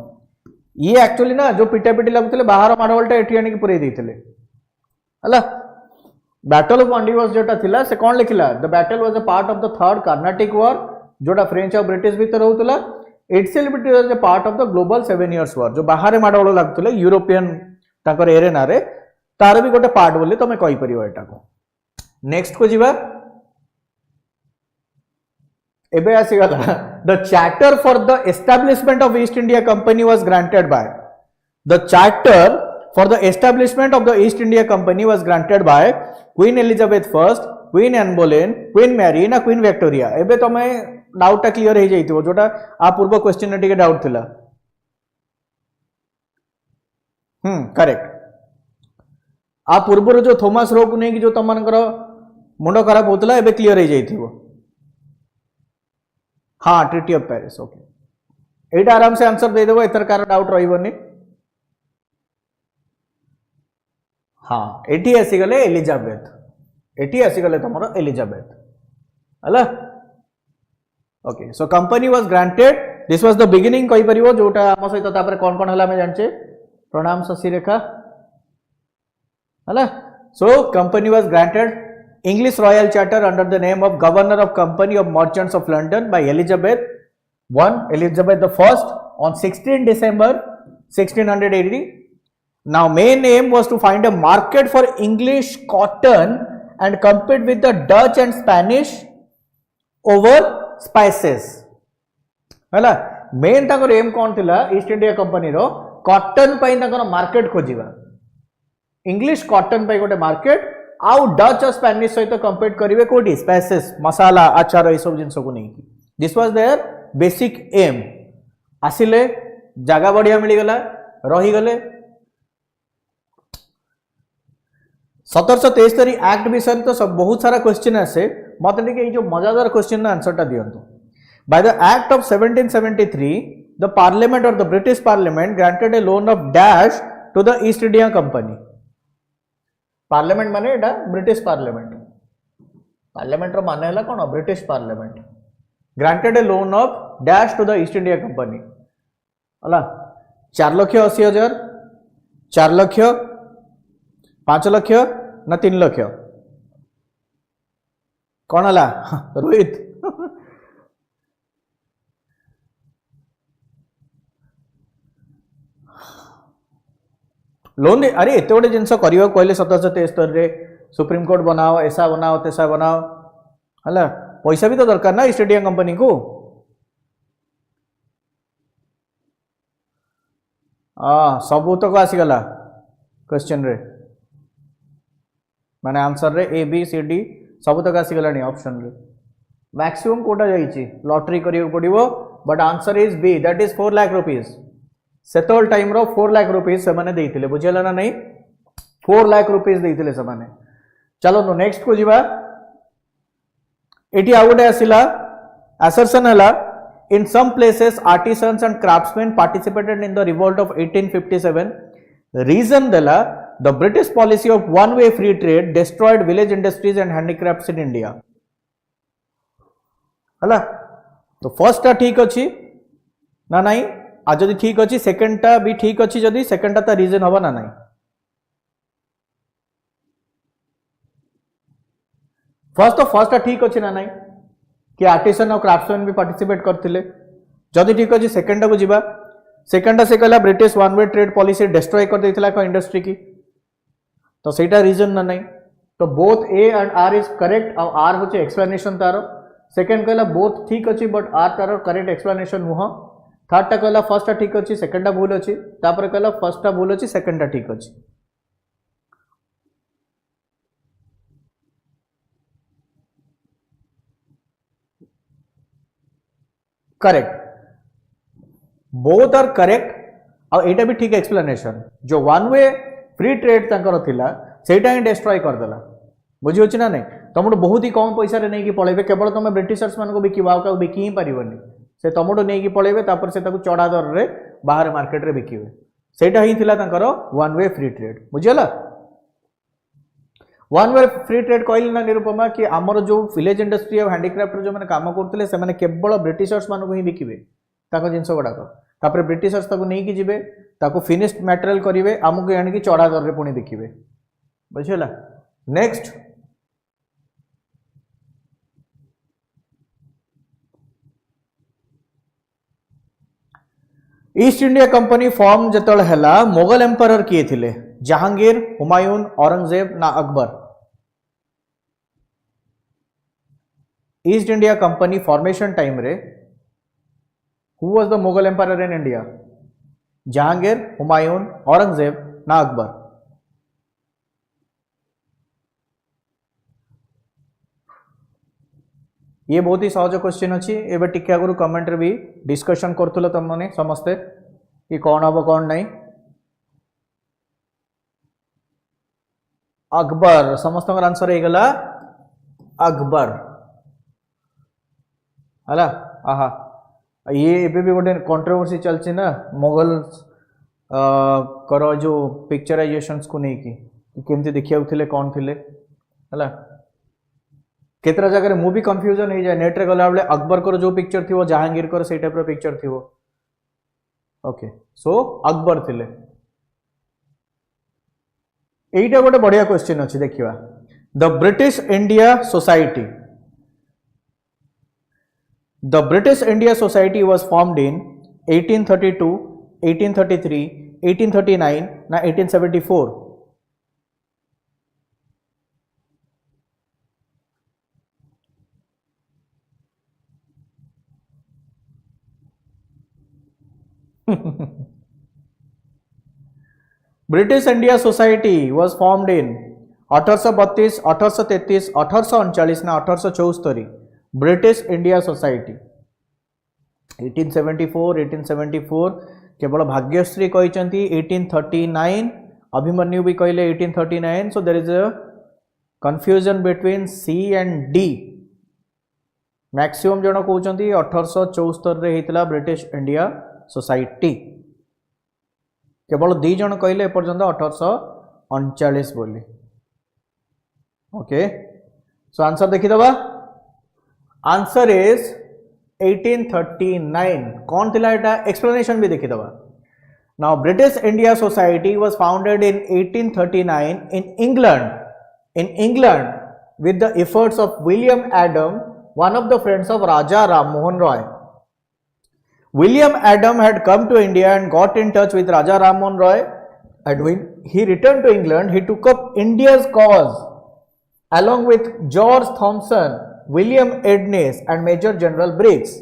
ये actually ना जो पिटा पिटी लगुले बाहर माडवलटा एठी आनी पुरे देथिले हला battle of Wandiwash जोटा थिला से कोन लिखिला the battle was a part of the third Carnatic war जोटा फ्रेंच और ब्रिटिश भीतर होतला itself it was a part of the global 7 years war जो बाहर माडवल लगुले यूरोपियन ताकर एरेना रे तार भी गोटे पार्ट बोली तमे कहि परियो एटा को नेक्स्ट को जीवा एबे आसीगला the charter for the establishment of East India Company was granted by the charter for the establishment of the East India Company was granted by queen Elizabeth first queen Anne Boleyn queen Mary ना queen Victoria एबे तमे doubt टा clear हो जाइतिबो जोटा आ पूर्व question टिके doubt थिला correct आ पूर्व जो थॉमस रो को नहीं कि जो तमनकर मुंड खराब होतला एबे क्लियर हो जाइतिबो हाँ ट्रीटी ऑफ पेरिस ओके एटा आराम से आंसर दे देबो एतर कार डाउट रहिबोनी हाँ एटी आसी गले एलिजाबेथ एटी आसी गले तमरो एलिजाबेथ हला okay so company was granted this was the beginning कहि परिबो जोटा हम सहित तापर कोन कोन हला में जानचे प्रणाम शशि रेखा हला so company was granted English Royal Charter under the name of Governor of Company of Merchants of London by Elizabeth the First on 16 December 1680. Now main aim was to find a market for English cotton and compete with the Dutch and Spanish over spices. हला main ताकर M कौन थिला East India Company रो cotton पई ताकर market खोजिबा English cotton पई गोटे market आउ Dutch और Spanish सहित compete करेंगे कोटी स्पाइसेस मसाला आचार ये सब जिन को नहीं this was their basic aim आसिले जगह बढ़िया मिलगला रहीगले 1773 एक्ट विषय तो सब बहुत सारा क्वेश्चन आसे मत जो मजादार क्वेश्चन आंसर टा दियंतु by the act of 1773 the parliament और the British parliament granted a loan of dash to the East India Company. Parliament माने एटा ब्रिटिश पार्लियामेंट. पार्लियामेंट रो माने हला कोन British parliament granted a loan of dash to the East India Company. हला 4,80,000 4 लाख 5 लाख ना 3 लाख कौन हला रोहित लोन दे. अरे एत गोटे जिनस करवा कहले 1773 रे सुप्रीम कोर्ट बनाओ ऐसा बनाओ तैसा बनाओ है पैसा भी तो दरकार ना ईस्ट इंडिया कंपनी को. सबू तक आसीगला क्वेश्चन रे माने आंसर रे ए बी सी डी सबू तक आसीगला ऑप्शन रे. मैक्सिमम कोटा जाइए लॉटरी करियो पड़िवो but answer is B that is 4 lakh rupees. सेतोल टाइम रो 4 लाख रुपीस से माने देइथिले बुझेला ना नहीं 4 लाख रुपीस देइथिले से माने. चलो नो नेक्स्ट को जीवा. एटी आउट आसिला असर्शन हला in some places artisans and craftsmen participated in the revolt of 1857. Reason dela the British policy of one way free trade destroyed village industries and handicrafts in India. हला तो first टा ठीक अछि ना नहीं आ जदि ठीक अछि सेकंड टा भी ठीक अछि जदि सेकंड टा ता रीजन हबा ना नहीं. फर्स्ट टा ठीक अछि ना नहीं कि आर्टिसन और क्राफ्ट्समैन भी पार्टिसिपेट करथिले जदि ठीक अछि सेकंड को जीवा. सेकंड से कहला British one way trade policy destroy कर देथिला को इंडस्ट्री की तो सेटा रीजन ना नहीं. तो both A and R is correct और आर होचे एक्सप्लेनेशन तारो. सेकंड कहला बोथ ठीक अछि बट आर तारो करेक्ट एक्सप्लेनेशन नुह. थर्ड टा कहला फर्स्ट टा ठीक अछि सेकंड टा भूल अछि तापर कहला फर्स्ट टा भूल अछि सेकंड टा ठीक अछि. करेक्ट बोथ आर करेक्ट और एटा भी ठीक एक्सप्लेनेशन. जो वन वे फ्री ट्रेड तंकर थिला सेटा ही डिस्ट्रॉय कर देला बुझी होछि ना नहीं. तुमको बहुत ही कम पैसा रे नहीं कि पळेबे केवल तुम ब्रिटिशर्स मान को बिकिबा का बिकी ही परिबनी से तुमको नहीं कि पळेबे तापर से ताको चढ़ा दर रे बाहर मार्केट रे बिकिबे सेटा ही थिला तंकर वन वे फ्री ट्रेड बुझियला. वन वे फ्री ट्रेड कहली ना निरुपमा कि आमर जो विलेज इंडस्ट्री और हैंडीक्राफ्ट जो मैंने काम करते से मैंने केवल ब्रिटिशर्स मान को ही बिकिबे जिनस गुड़ाक तापर ब्रिटिशर्स ताको नहीं कि जिबे ताको फिनिश्ड मटेरियल करिवे आमको यानी कि चढ़ा दर रे पुणी बिकिबे बुझियला. Next East India Company form जतल हैला मोगल एम्पायर किए थिले जहांगीर हुमायूं औरंगजेब ना Akbar. East India Company formation time रे who was the Mughal empire in India Jahangir Humayun Aurangzeb ना अकबर. ये बहुत ही सहज क्वेश्चन अच्छी एवं टिके आगु कमेंट रे भी डिस्कशन करथुलो तुम माने समस्ते कि कौन हम कौन नहीं. अकबर समस्त आंसर हो गला अकबर है. आहा ये एबे भी गोटे कंट्रोवर्सी चलची ना मुगल कर जो पिक्चराइजेशंस को नहीं कि केमती देखिया थिले कौन थिले है. केतरा जगह मु भी कंफ्यूजन हो जाए नेट रे गला बेले अकबर को जो पिक्चर थी वो जहांगीर को से टाइप रो पिक्चर थी वो. ओके सो अकबर थिले. एटा गोटे बढ़िया क्वेश्चन अच्छी देखिवा. The British India society was formed in 1832, 1833, 1839 ना 1874. British India society was formed in 1832, 1833, 1839 ना 1874. ब्रिटिश इंडिया सोसाइटी 1874 केवल भाग्यश्री कहते 1839 अभिमन्यु भी कहले 1839. So there is a confusion between C and D. Maximum जन कहते 1874 रे हितला ब्रिटिश इंडिया सोसाइटी केवल 2 जन कहले एपर्यंत 1839 बोली ओके सो आंसर देखिदबा आंसर इज 1839 कौन थिला एटा एक्सप्लेनेशन भी देखिदबा now British India society was founded in 1839 in England with the efforts of William Adam, one of the friends of Raja Ram Mohan Roy. William Adam had come to India and got in touch with Raja Ram Mohan Roy, and when he returned to England he took up India's cause along with George Thompson, William Ednes and Major General Briggs.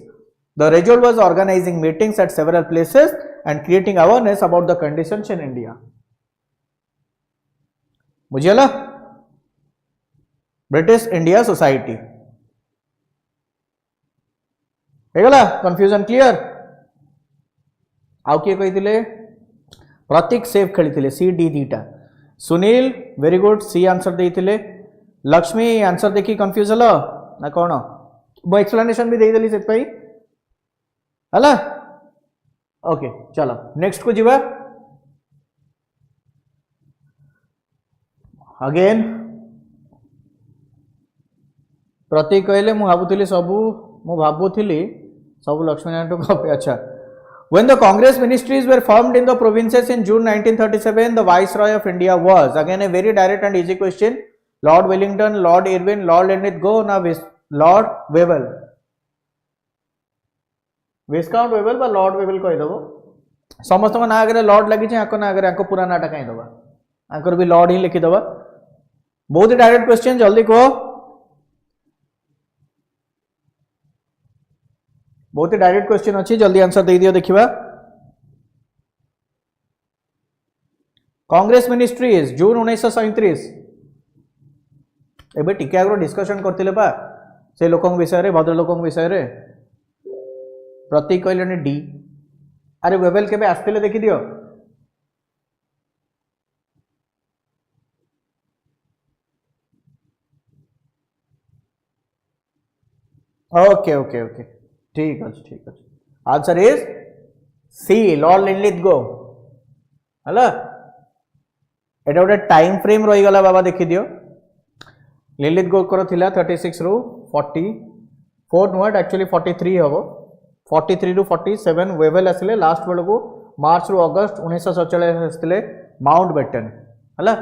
The result was organizing meetings at several places and creating awareness about the conditions in India. बुझियला British India society हेगला confusion clear आउ किए कही Prateek safe खेली C D दीटा Sunil very good C answer देते Lakshmi answer देखी confuse हल ना कौन मु एक्सप्लेनेशन भी देदेली से हला ओके चलो नेक्स्ट को जीवा अगेन प्रतीक कहले मु भाबुथिली सबू लक्ष्मी नारायण टू कॉपी अच्छा when the Congress ministries were formed in the provinces in June 1937 the Viceroy of India was again a very direct and easy question Lord Wellington Lord Irwin Lord Linlithgow na Lord Wavell Viscount Wavell बा Lord Wavell कहि दबो समस्त ना आगे Lord लगी आको ना आगे आको पूरा नाटा कहीं दबा आंकर भी लॉर्ड ही लिखी दबा बहुत ही डायरेक्ट क्वेश्चन जल्दी कहो बहुत ही डायरेक्ट क्वेश्चन अच्छी जल्दी आंसर दे दियो देखिबा कांग्रेस मिनिस्ट्रीज जून 1937 एबे टिके आगरो डिस्कशन करथिले बा से लोकन विषय रे भद्र लोकन विषय रे प्रतीक कहले डी अरे वेबल केबे आस्थिले देखि दियो ओके ओके ओके ठीक अच्छे answer is C Lord Linlithgow हला एटा गोटे टाइम फ्रेम रही गला बाबा देखि दियो लिनलिथगो कर थिला 36 रु 44 नुआ एक्चुअली 43 हबो 43 रु 47 वेवेल आसिले लास्ट बेल को मार्च रु अगस्त 1947 आसिले माउंट बेटन हला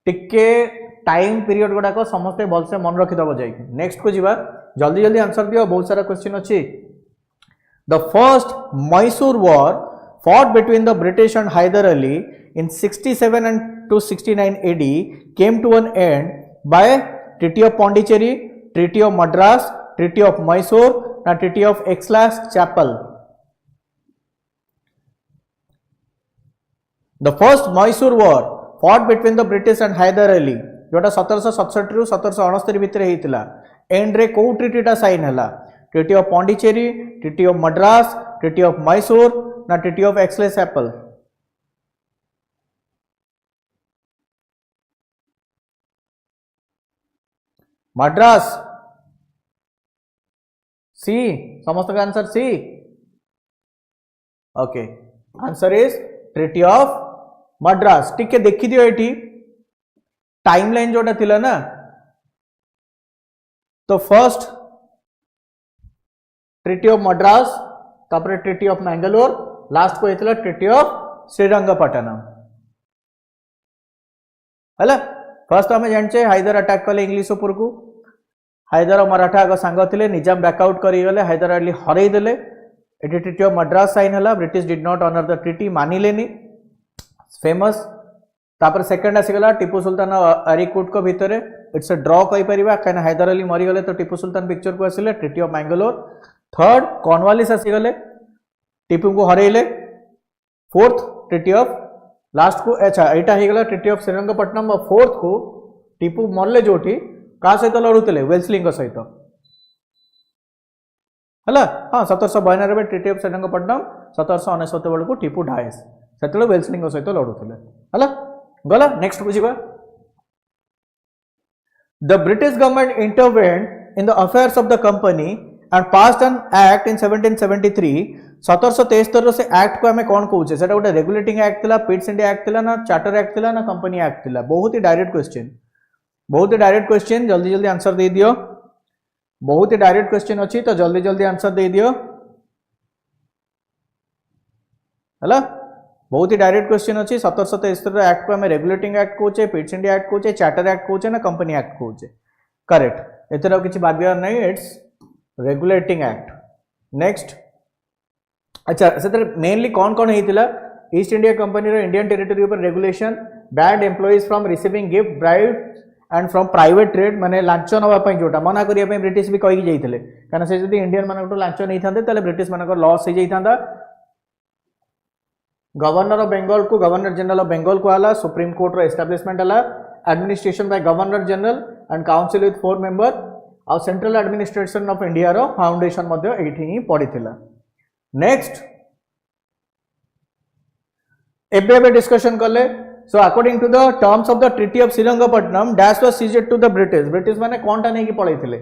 टिके टाइम पीरियड गुडा को समस्ते भलसे मन रखि दबो जाई नेक्स्ट को जीवा जल्दी जल्दी आंसर दियो बहुत सारा क्वेश्चन अच्छी the first Mysore war fought between the British and Hyder Ali in 67 and to 69 AD came to an end by Treaty of Pondicherry, Treaty of Madras, Treaty of Mysore and Treaty of Aix-la-Chapelle. The first Mysore war fought between the British and Hyder Ali जोटा 1767 रु 1769 भितर हेतिला and रे को treaty टा sign हला treaty of Pondicherry treaty of Madras treaty of Mysore ना treaty of Aix la Chapelle Madras C समस्त का answer C okay answer is treaty of Madras ठीक है देखि दियो एठी टाइमलाइन जोटा थिला ना तो फर्स्ट ट्रीटी ऑफ मद्रास तापर ट्रीटी ऑफ मैंगलोर लास्ट को हेतला ट्रीटी ऑफ श्रीरंगपट्टनम हला फर्स्ट हमें जानचे हैदर अटैक कले इंग्लिश ऊपर को हैदर और मराठा आग सांग थिले निजाम बैकआउट करी गले हैदर अली हरई देले एटी ट्रीटी ऑफ मद्रास साइन हला British did not honour the treaty मानिलेनी फेमस तापर सेकंड आसीगला टीपू सुल्तान अरिकुट को भितर इट्स अ ड्रॉ कहि परिबा कना हैदर अली मरी गले तो टीपू सुल्तान पिक्चर को आसिले treaty of Mangalore third Cornwallis आसीगले टीपू को हरैले फोर्थ ट्रीटी ऑफ लास्ट को अच्छा एटा हेगला ट्रीटी ऑफ श्रीरंगपट्टनम और फोर्थ को टीपू मरले जोठी का सहित लड़ुतले वेल्सलिंग सहित हला हां 1792 ट्रीटी ऑफ श्रीरंगपट्टनम 1769 बेल को टीपू ढाएस सेतले वेल्सलिंग सहित लड़ुतले हला गला नेक्स्ट बुझिबा the British government intervened in the affairs of the company and passed an act in 1773 1773 से एक्ट को हमें कौन कहूचे सेटा गोटे रेगुलेटिंग एक्ट थिला पिट्स इंडिया एक्ट थिला ना चार्टर एक्ट थिला ना कंपनी एक्ट थिला बहुत ही डायरेक्ट क्वेश्चन जल्दी जल्दी आंसर दे दियो बहुत ही डायरेक्ट क्वेश्चन अच्छी तो जल्दी जल्दी आंसर दे दियो है बहुत ही डायरेक्ट क्वेश्चन अच्छी 1773 एक्ट को हमें रेगुलेटिंग एक्ट कहूचे पिट्स इंडिया एक्ट कहूचे चार्टर एक्ट कहूचे ना कंपनी एक्ट कहूचे करेक्ट एथर किसी भाग्य नहीं इट्स रेगुलेटिंग एक्ट नेक्स्ट अच्छा से मेनली कौन कौन होता ईस्ट इंडिया कंपनी रो इंडियन टेरिटरी पर regulation bad employees from receiving gift bride and from private trade माने लांच नवाई जोटा मना करने ब्रिटिश भी कहीकि जाइए कहीं से जब इंडियन मान लांच नहीं था ब्रिटिश मान लॉस हो जाता गवर्नर ऑफ बेंगल को गवर्नर जनरल ऑफ बेंगल कहला सुप्रीम कोर्ट रो एस्टाब्लिशमेंट है administration by governor general and council with 4 member और सेंट्रल एडमिनिस्ट्रेशन ऑफ इंडिया रो फाउंडेशन मध्य एठी ही पड़ीथिला नेक्स्ट एबे डिस्कशन कले so according to the terms of the treaty of Srirangapatnam dash was ceded to the British माने कोनटा नै कि पळैथिले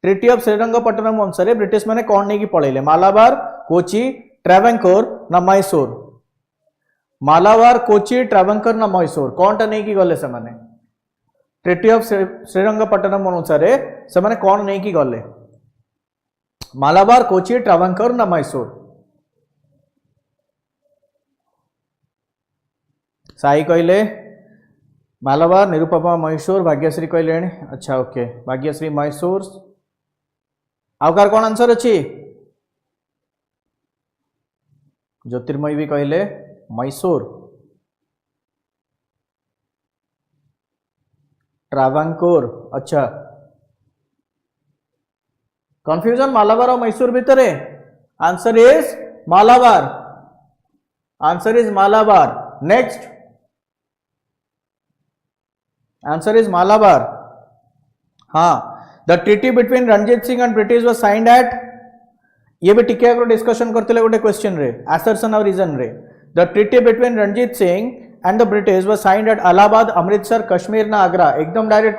ट्रीटी ऑफ श्रीरंगपट्टनम अनुसार ब्रिटिश माने कोन नै कि पळैले मालाबार कोची ट्रावंकोर ना मैसूर मालाबार कोची ट्रावंकोर ना मैसूर कोनटा नै कि गले से माने ट्रीटी ऑफ श्रीरंगपट्टनम अनुसार से माने कोन नै कि गले मालाबार कोची ट्रावंकोर ना मैसूर साई कहले मालाबार निरुपमा मैसूर भाग्यश्री कहले अच्छा ओके भाग्यश्री मैसूर आउकार कौन आंसर अच्छी ज्योतिर्मय भी कहले मैसूर ट्रावंकोर अच्छा कंफ्यूजन मालाबार और मैसूर भीतर answer is Malabar next answer is Malabar हाँ the treaty between Ranjit Singh and British was signed at ये भी टिके आगरो डिस्कशन करते गोटे क्वेश्चन रे असर्शन और रीजन रे the treaty between Ranjit Singh and the British was signed at Allahabad Amritsar Kashmir ना आगरा एकदम डायरेक्ट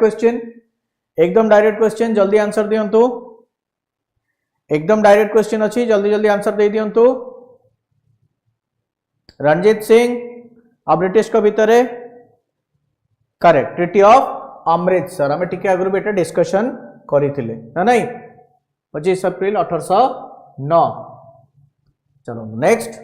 क्वेश्चन जल्दी आंसर दियंतु एकदम डायरेक्ट क्वेश्चन अच्छी जल्दी जल्दी आंसर दे दियंतु रणजीत सिंह और ब्रिटिश को भीतर करेक्ट ट्रीटी ऑफ अमृतसर हमें टिके आगु भी डिस्कशन करथिले ना नहीं 25 अप्रैल 1809 चलो next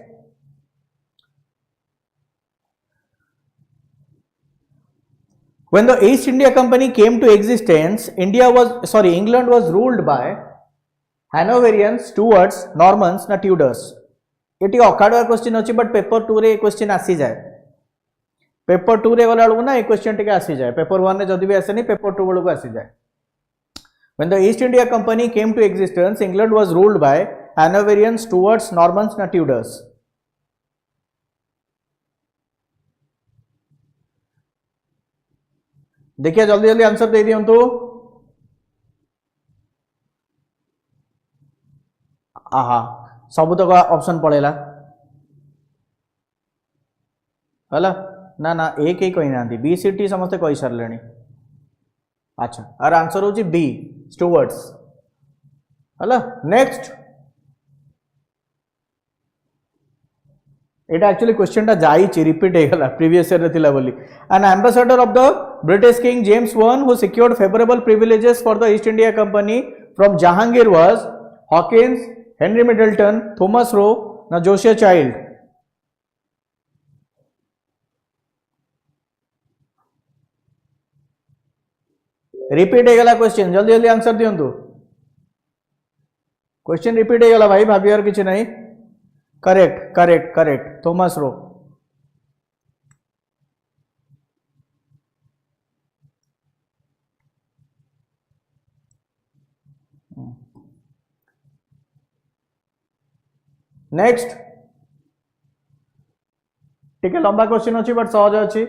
when the East India Company came to existence England was ruled by Hanoverians Stuarts Normans na Tudors ये अकाडुआ क्वेश्चन अच्छी बट पेपर 2 रे क्वेश्चन आसी जाए पेपर 2 रे गला बेलू ना ये क्वेश्चन टिके आसी जाए पेपर 1 रे जदि भी आसेनी पेपर 2 बेलू आसी जाए when the East India Company came to existence England was ruled by Hanoverians Stuarts Normans na Tudors देखिए जल्दी जल्दी आंसर दे दियंतु आहा सब तक ऑप्शन पड़ेला हला ना ना एक ही कही ना बी सी टी समस्ते कही सारे अच्छा आर आंसर होची बी स्टुअर्ट्स हला नेक्स्ट एटा एक्चुअली क्वेश्चन टा जाई रिपीट हो गला प्रीवियस ईयर रे थिला बोली N ambassador of the British king James one who secured favourable privileges for the East India company from Jahangir was Hawkins Henry Middleton Thomas Roe ना Josiah child repeat हो गला क्वेश्चन जल्दी जल्दी आंसर दियंतु क्वेश्चन रिपीट हो गला भाई भाबियार किछि नहीं correct correct correct Thomas Roe next ठीक है लंबा क्वेश्चन अच्छी बट सहज अच्छी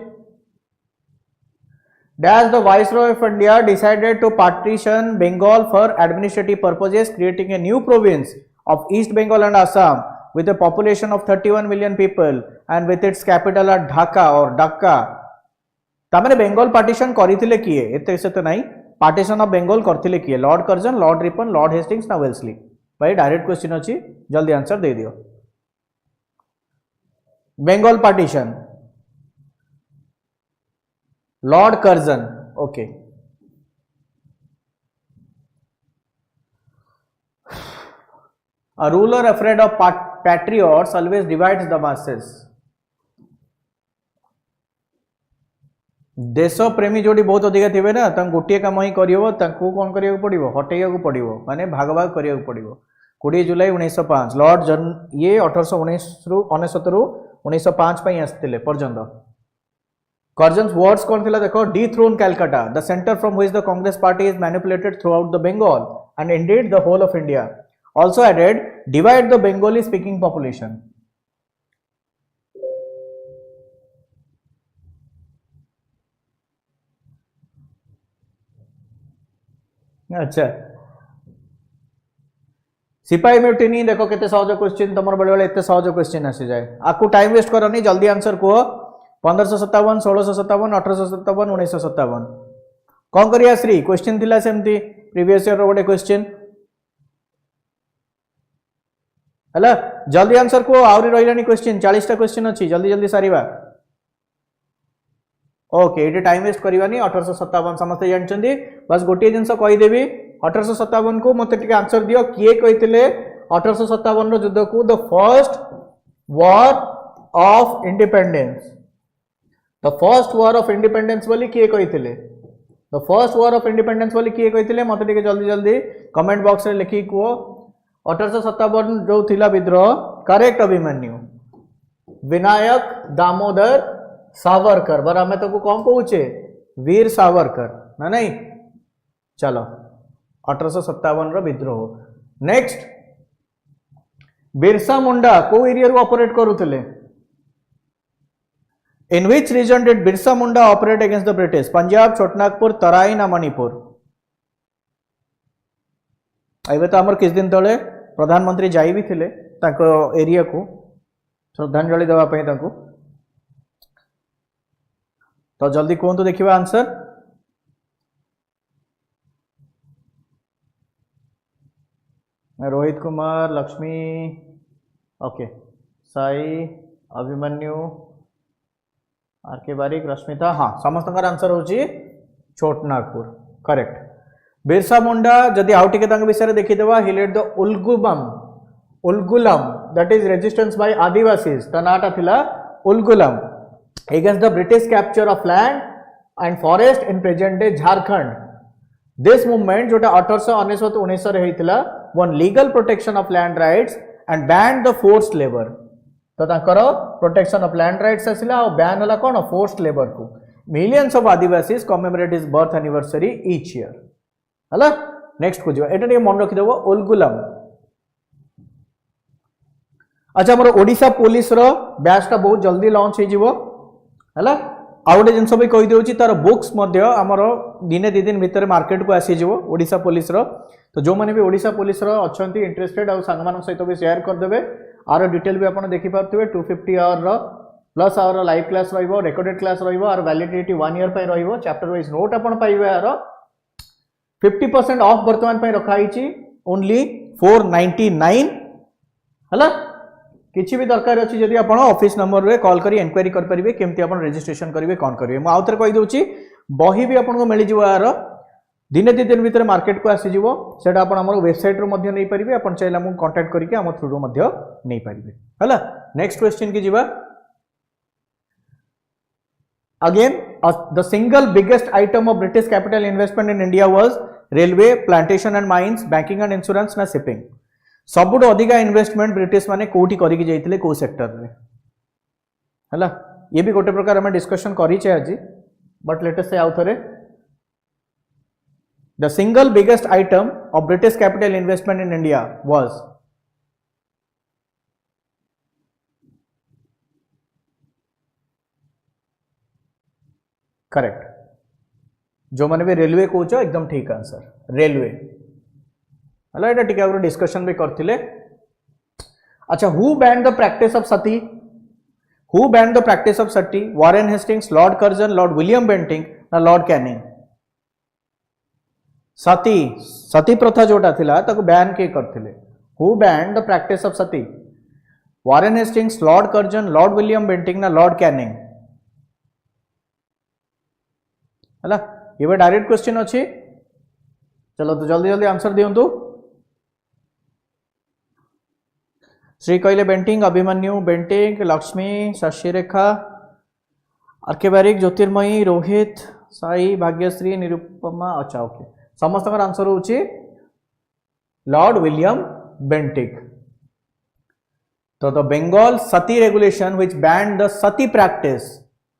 dash the viceroy of India decided to partition Bengal for administrative purposes creating a new province of East Bengal and Assam with a population of 31 million people and with its capital at Dhaka or Dhaka तामने Bengal partition करिथिले किए एते से तो नहीं partition of Bengal करथिले किए Lord Curzon Lord Ripon Lord Hastings ना वेल्सली भाई डायरेक्ट क्वेश्चन अच्छी जल्दी आंसर दे दियो। Bengal partition, Lord Curzon, okay. A ruler afraid of patriots always divides the masses. देश प्रेमी जोड़ी बहुत अधिक थे ना गोटे कम ही कर कौन करा पड़ो हटेगा पड़ो माने भाग भाग करा पड़ो। 20 जुलाई 1905 लॉर्ड जन ये 1819 रु 1905 आसते पर्यंत। कर्जन्स वर्ड्स कौन थिला देखो, dethrone Calcutta, the centre from which the Congress party is manipulated throughout the Bengal and indeed the whole of India. Also added, divide the Bengali speaking population. अच्छा, सिपाही म्यूटिनी देखो केते सहज क्वेश्चन तुम बेले बेले एते सहज क्वेश्चन आसी जाए। आपको टाइम वेस्ट करनी, जल्दी आंसर कहो। 1557, 1657, 1857, 1957 कौन करिया श्री क्वेश्चन थिला सेमती प्रीवियस ईयर रो गोटे क्वेश्चन है। जल्दी आंसर को आउरी रही क्वेश्चन 40टा क्वेश्चन अच्छी, जल्दी जल्दी सारिबा। ओके ये टाइम वेस्ट करवानी। 1857 समस्त जानते, बस गोटे जिनस कहीदेवी 1857 को मत आंसर दियो किए कहते 1857 युद्ध को the first war of independence. The first war of independence बोली किए कहते, the first war of independence बोली किए कहते मत जल्दी जल्दी कमेंट बॉक्स में लिखिक कह। 1857 जो थिला विद्रोह, करेक्ट अभिमन्यु, विनायक दामोदर सावरकर, बर आम तो कौन कहूचे वीर सावरकर ना नहीं। चलो 1857 विद्रोह। नेक्स्ट बिरसा मुंडा को एरिया रू ऑपरेट करुले, in which region did Birsa Munda operate against the British? Punjab, Chotanagpur, Terai ना मणिपुर? एबे तो आमर किस दिन तले प्रधानमंत्री जाई भी थिले ताको एरिया को श्रद्धांजलि देवा पई ताको। तो जल्दी कहतु देखिबा answer. Rohit Kumar, Lakshmi, okay, Sai, Abhimanyu, R K Barik, Rashmita, हाँ समस्त आंसर होची छोटनागपुर, करेक्ट। बिरसा मुंडा जदि आउ टिके विषय देखीदेवा, he led the Ulgulan that is resistance by Adivasis, ता नाटा थिला Ulgulan, against the British capture of land and forest in present day Jharkhand. This movement जोटा 1819 रे हेतिला won legal protection of land rights and ban the forced labour. तो ताकर protection of land rights आसिला और बैन होला कोन फोर्स्ड लेबर को। Millions of Adivasis commemorate his birth anniversary each year. हला नेक्स्ट को जो एटा टे मन रखि देबो उलगुलम। अच्छा हमर ओडिसा पुलिस रो बैच ता बहुत जल्दी लॉन्च हे जिवो हला। आ गोटे जिनस भी कहि देउची तार बुक्स मध्य हमर दिने दि दिन भीतर मार्केट को आसी जिवो ओडिसा पुलिस रो। तो जो माने भी ओडिसा पुलिस रो अछंती इंटरेस्टेड आ संग मान सहित भी शेयर कर देबे। आरो डिटेल भी आपण देखि पारथिबे 250 आवर रो प्लस आवर लाइव क्लास रहिबो, रेकॉर्डेड क्लास रहिबो और वैलिडिटी 1 ईयर पय रहिबो। चैप्टर वाइज नोट आपण पाइबे। आरो 50% ऑफ वर्तमान पे रखा ओनली 499 हला। किसी भी दरकार अच्छी जदि आप ऑफिस नंबर रे कॉल करी इंक्वायरी कर परिबे केमती आपण रजिस्ट्रेशन करिवे कौन करिवे। मु आउथरे कहि दोची बही भी आपन को मिली जिवो। यार दिने दि दिन भीतर मार्केट को आसी जिवो, सेटा आपण हमर वेबसाइट रो मध्य नै परिबे। आपण चाहेला मु कांटेक्ट करिके हम थ्रू रो मध्य नै परिबे हला। नेक्स्ट क्वेश्चन की जिबा। Again, the single biggest item of British capital investment in India was railway, plantation and mines, banking and insurance ना shipping। सबुठ अधिका इन्वेस्टमेंट ब्रिटिश माने कोठी करिक जाइतिले को सेक्टर रे हला। ये भी गोटे प्रकार हमें डिस्कशन करी छे आज, बट लेट अस से आउ थरे। The single biggest item of British capital investment in India was correct. जो मैंने भी रेलवे कौच एकदम ठीक आंसर रेलवे हला। एटा टिके आगु डिस्कशन भी करथिले। अच्छा who ban the practice of sati? Who ban the practice of sati? Warren Hastings, Lord Curzon, Lord William Bentinck ना लॉर्ड कैनिंग? सती प्रथा जोटा थिला ताको बैन के करथिले? Who banned the practice of sati? Warren Hastings, Lord Curzon, Lord William Bentinck ना Lord Canning? हला ये डायरेक्ट क्वेश्चन अच्छी. चलो तो जल्दी जल्दी आंसर दियंतु. श्री कहले बेंटिंग, अभिमन्यु बेंटिंग, लक्ष्मी, शशिरेखा, आर्केबारिक, ज्योतिर्मयी, रोहित, साई, भाग्यश्री, निरुपमा. अच्छा ओके, समस्त आंसर होची लॉर्ड विलियम बेंटिक. तो the Bengal Sati regulation which band the Sati practice.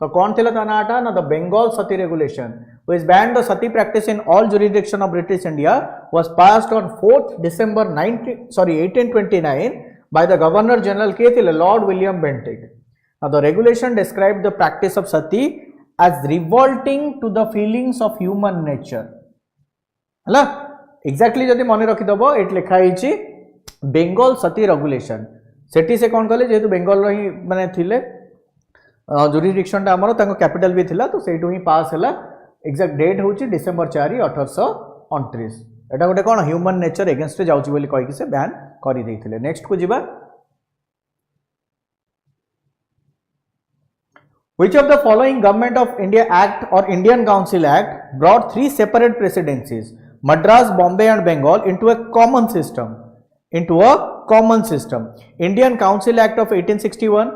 तो कौन थिला ता नाटा ना the Bengal Sati regulation which band the Sati practice in all jurisdiction of British India was passed on 4th December 1829 by the Governor General के थिले Lord William Bentinck. Now the regulation described the practice of sati as revolting to the feelings of human nature. हला exactly जदि मन रखी दबो eight लिखा हिची बेंगल सती regulation. सेठी से कौन कले जेहेतु बेंगल ही माने थिले जुरिडिक्शन टा हमर ताको कैपिटल भी थिला तो सेठु ही पास हला. एक्जाक्ट डेट होची डिसेंबर 4 1829. एटा गोटे कोन ह्यूमन नेचर अगेंस्ट जाउची बोली कहि कि से बैन करि दैथिले. नेक्स्ट को जिबा. Which of the following Government of India Act or Indian Council Act brought 3 separate presidencies, Madras, Bombay and Bengal, into a common system? Indian Council Act of 1861,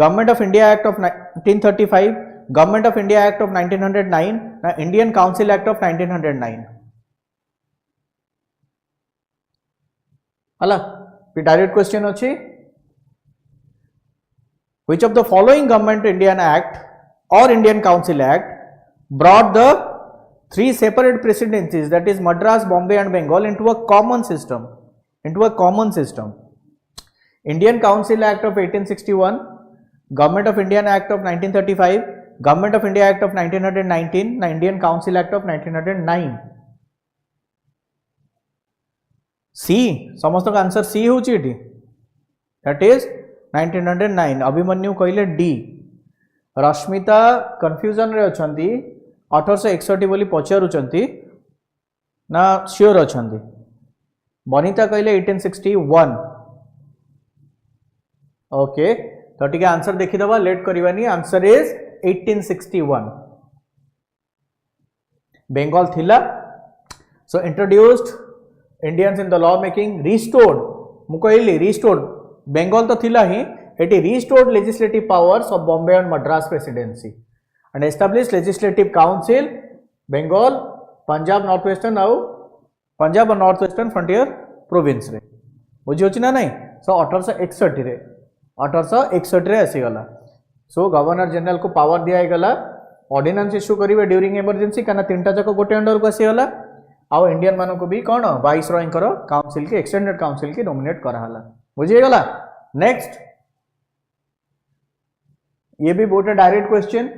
Government of India Act of 1935, Government of India Act of 1909, Indian Council Act of 1909. हला direct question अछि. Which of the following Government Indian Act or Indian Council Act brought the 3 separate presidencies, that is Madras, Bombay and Bengal, into a common system? Indian Council Act of 1861, Government of Indian Act of 1935, Government of India Act of 1919, Indian Council Act of 1909. C, समस्त का answer C होची एठी. That is 1909. Abhimanyu कहले D. Rashmita confusion रे अछंती 1861 बोली पचारुचंती ना sure अछंती. Banita कहले 1861. Okay तो ठीक है आंसर देखि दबा, लेट करबानी. Answer is 1861. बेंगल थिला. So introduced Indians in the law making, restored. मु कहली रिस्टोर्ड बेंगल तो थिला ही एटी restored legislative powers of Bombay and Madras presidency and establish legislative council Bengal, Punjab north western आउ पंजाब और नॉर्थ वेस्टर्न फ्रंटियर प्रोविंस रे. बुझी होची ना नहीं. सो 1861 रे आसीगला. सो गवर्नर जनरल को पावर दिया गला ऑर्डिनेंस इश्यू करिवे ड्यूरिंग इमरजेंसी काना तीनटा जक गोटे अंडर को आसीगला. आउ इंडियन मानको को भी कोन वाइसरॉय करो काउंसिल के एक्सटेंडेड काउंसिल के नॉमिनेट कराहला. बुझिएगला. नेक्स्ट ये भी बहुत डायरेक्ट क्वेश्चन,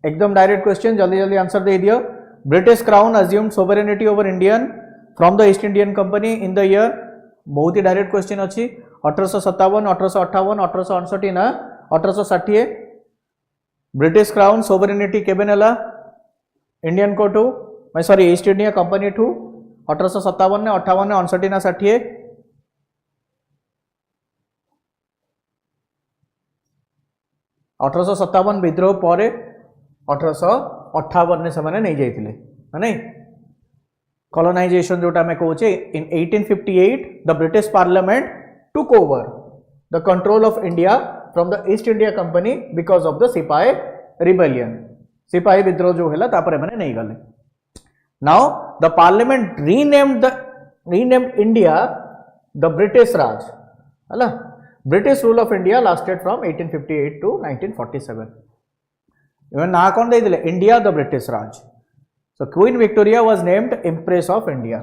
एकदम डायरेक्ट क्वेश्चन, जल्दी जल्दी आंसर दे दियो. British crown assumed sovereignty over Indian from the east Indian company in the year. बहुत ही डायरेक्ट क्वेश्चन अच्छी. 1857, 1858, 1868 ना 1860. ब्रिटिश क्राउन सोवरेनिटी केबे नेला इंडियन को to sorry East India company to 1857 ने 58 ने 59 ना 60. 1857 विद्रोह पर 1858 ने से नहीं जाइए नहीं कॉलोनाइजेशन जोटा मैं कहूचे. In 1858 the British parliament took over the control of India from the East India Company because of the sipahi rebellion. सिपाही विद्रोह जो है तापर मैंने नहीं गले. Now the parliament renamed India the British Raj. है British rule of India lasted from 1858 to 1947. Even ना कौन दे दिले India the British Raj. So queen Victoria was named empress of India.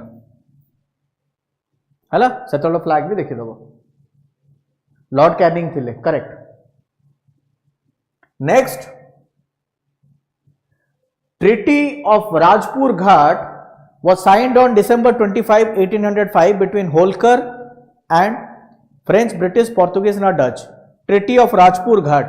है सेतल फ्लैग भी देखी दबो. लॉर्ड कैनिंग थिले correct. Next treaty of Rajpur Ghat was signed on December 25, 1805 between Holkar and French, British, Portuguese and Dutch. Treaty of Rajpur Ghat.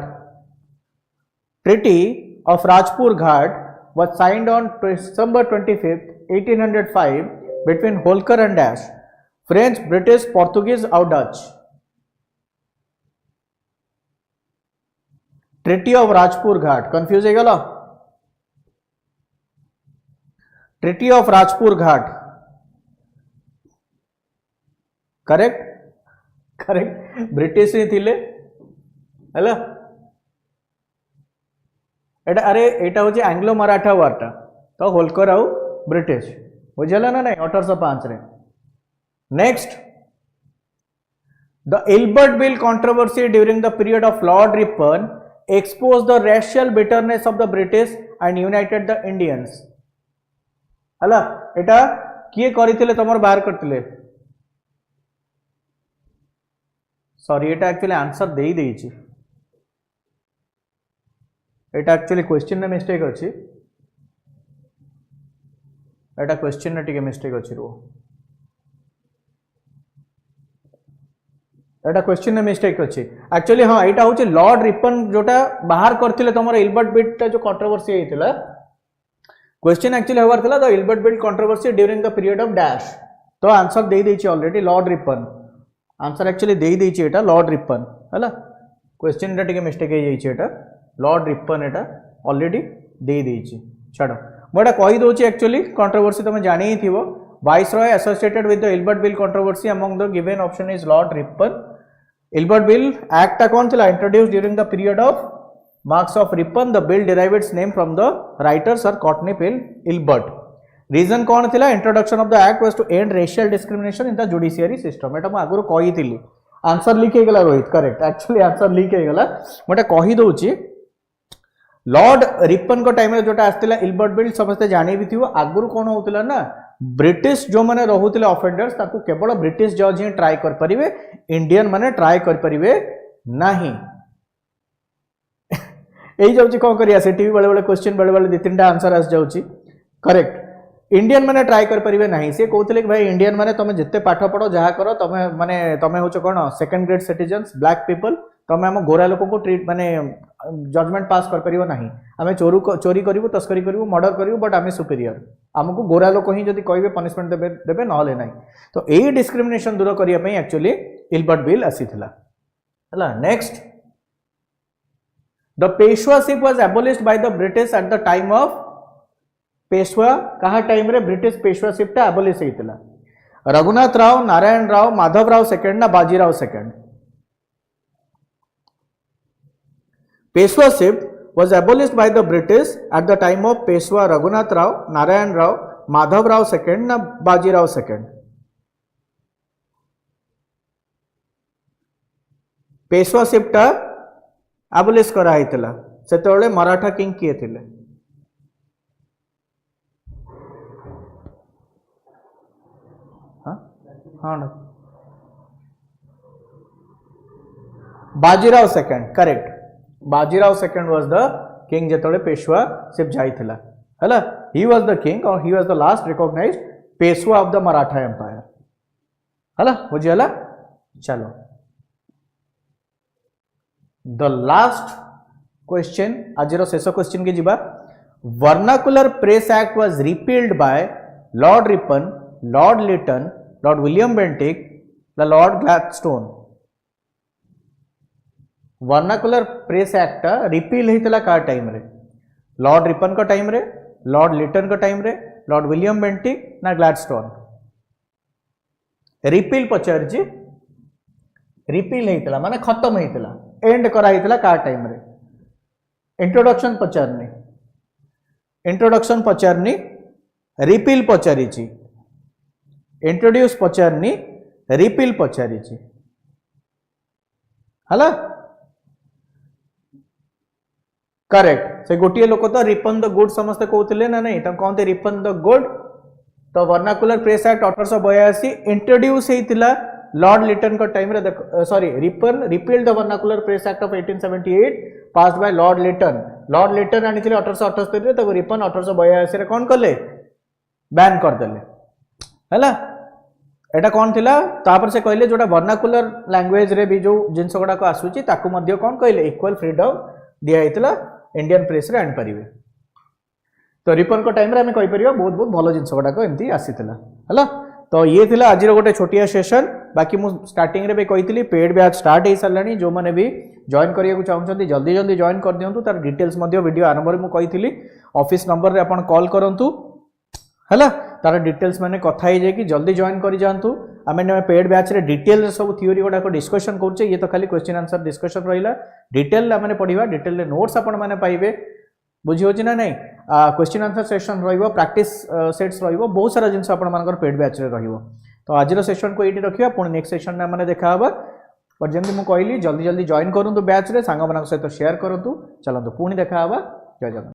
Treaty of Rajpur Ghat was signed on December 25, 1805 between Holkar and Dash, French British Portuguese और Dutch treaty of Rajpur Ghat confuse हो गला treaty of Rajpur Ghat correct correct British ही थिले hello एटा अरे एटा होची Anglo Maratha वारटा तो होलकर आउ British बुझला ना नहीं 1805 रे next the Ilbert bill controversy during the period of Lord Ripon expose the racial bitterness of the British and United the Indians हला एटा किए करथिले तमर बाहर करथिले सॉरी एटा एक्चुअली आंसर देई देइछि एटा एक्चुअली क्वेश्चन ने मिस्टेक अछि एटा क्वेश्चन ने टिके मिस्टेक अछि रो एटा क्वेश्चन ने मिस्टेक अछि एक्चुअली हां एटा होछि लॉर्ड रिपन जोटा बाहर करथिले तमर इल्बर्ट बिल जो कंट्रोवर्सी हेतिला क्वेश्चन एक्चुअली होवार थिला the Ilbert bill controversy during the period of dash तो आंसर देई देछि already lord Ripon answer actually देई देछि एटा लॉर्ड रिपन हला क्वेश्चन रे टिके मिस्टेक हे जाइछि एटा लॉर्ड रिपन एटा ऑलरेडी देई देछि छाडो मोटा कहि दोछि एक्चुअली कंट्रोवर्सी तुम जानि ही थिबो viceroy associated with the Ilbert bill controversy among the given option is lord Ripon Ilbert bill act कौन थिला introduce during the period of marquess of Ripon the bill derive its name from the writer sir Courtenay पेल Ilbert reason कौन थिला introduction of the act was to end racial discrimination in the judiciary system एटा म आगुरो कहि थिली answer leak हे गेला Rohit correct actually answer leak हे गेला मोटा कहि दोछि लॉर्ड रिपन को टाइम रे जोटा आस्तिला इल्बर्ट बिल समस्त जानि भी थिवो आगुरो कोन होतिला ना ब्रिटिश जो माने रहुतिले ऑफेंडर्स ताकू केवल ब्रिटिश जज ही ट्राई कर परिवे इंडियन माने ट्राई कर परिवे नाही एई जाउची कोन करिया से टीवी बेले बेले क्वेश्चन बेले बेले दि तीनटा आंसर आस जाउची करेक्ट इंडियन माने ट्राई कर परिवे नाही से कहउतिले कि भाई इंडियन माने तमे जत्ते पाठ पढो जहा करो तमे माने तमे होचो कोन second grade citizens black people तमे हम गोरा लोक को ट्रीट माने जजमेंट पास कर परिवो नाही आमे चोरी करिवो तस्करी करिवो मर्डर करिवो बट आमे सुपीरियर हमको गोरा लोक ही जदी कहबे पनिशमेंट देबे देबे नहले नाही तो एई डिस्क्रिमिनेशन दूर करिया पई एक्चुअली इल्बर्ट बिल आसीथिला हला next the Peshwaship was abolished by the British at the time of Peshwa कहा टाइम रे ब्रिटिश पेशवाशिप ता एबोलिश हेतिला रघुनाथ राव नारायण राव माधव राव सेकंड ना Bajirao second Peshwaship was abolished by the British at the time of Peshwa Raghunath Rao, Narayan Rao, Madhav Rao II na Baji Rao II. पेशवाशिप टा abolish करा हितला सेतोले Maratha king किए थिले हाँ ना Bajirao second correct Bajirao second was the king जेतोले Peshwaship जाइथिला हला he was the king और he was the last recognised Peshwa of the Maratha empire हला बुझियला चलो द लास्ट क्वेश्चन आजिरो शेष क्वेश्चन के जिबा vernacular press act was repealed by Lord Ripon Lord Lytton Lord William Bentinck the Lord Gladstone vernacular press act repeal होता का time रे Lord Ripon का टाइम रे लॉर्ड लिटन का टाइम रे लॉर्ड विलियम बेंटिक ना ग्लैडस्टोन रिपील पचारजी repeal होता माने खत्म होता एंड करा होता का टाइम रे इंट्रोडक्शन पचारनी रिपील पचारी इंट्रोड्यूस पचारनी रिपील पचारी हला करेक्ट से गोटे लोक तो रिपन द गुड समस्त कहते ना नहीं कहते रिपन द गुड तो वर्नाकुलर प्रेस एक्ट 1882 इंट्रोड्यूस होता लॉर्ड लिटन का टाइम रे sorry Ripon repealed the vernacular press act of 1878 passed by Lord Lytton आनी 1878 रे तको रिपन 1882 रे कोन करले बैन कर देले हैला एटा कोन थिला तापर से कहले जोटा वर्नाकुलर लैंग्वेज रे भी जो जिंस गुडा को आसुची ताकू मध्य कोन कहले इक्वल फ्रीडम दिया हितला इंडियन प्रेस रे आन परिवे तो रिपन को टाइम रे हमें कहि परिबा बहुत बहुत भलो जिंस गुडा को एमती आसीतला हला तो ये थिला आज गोटे छोटिया सेशन बाकी मु स्टार्टिंग रे भी कही पेड बैच स्टार्ट हो सारे जो मैंने भी जॉइन करिया चाहते जल्दी जल्दी जॉइन कर दिंतु तार डिटेल्स वीडियो आरंभ में कही ऑफिस नंबर रे अपन कॉल करंतु है तार डिटेल्स मैंने कथा जाकि जल्दी जॉइन कर जातु आम पेड बैच रे डिटेल सब थ्योरी गुड़ाक डिस्कशन करुचे ये तो खाली क्वेश्चन आंसर डिस्कशन रहा डिटेल आम पढ़ा डिटेल नोट्स आपण मैंने पाइबे बुझी होची ना नहीं क्वेश्चन आंसर सेशन रहिबो प्रैक्टिस सेट्स रहिबो बहुत सारा जिनस आपण मानकर पेड बैच रे रहिबो तो आज सेशन को ये रखिया पुणी नेक्स्ट सेशन में मैंने देखा पर जमी मुझे कहली जल्दी जल्दी जॉइन करूँ बैच रे सांग मान सहित शेयर करूँ चलतु पुणी देखा जय जगन्नाथ।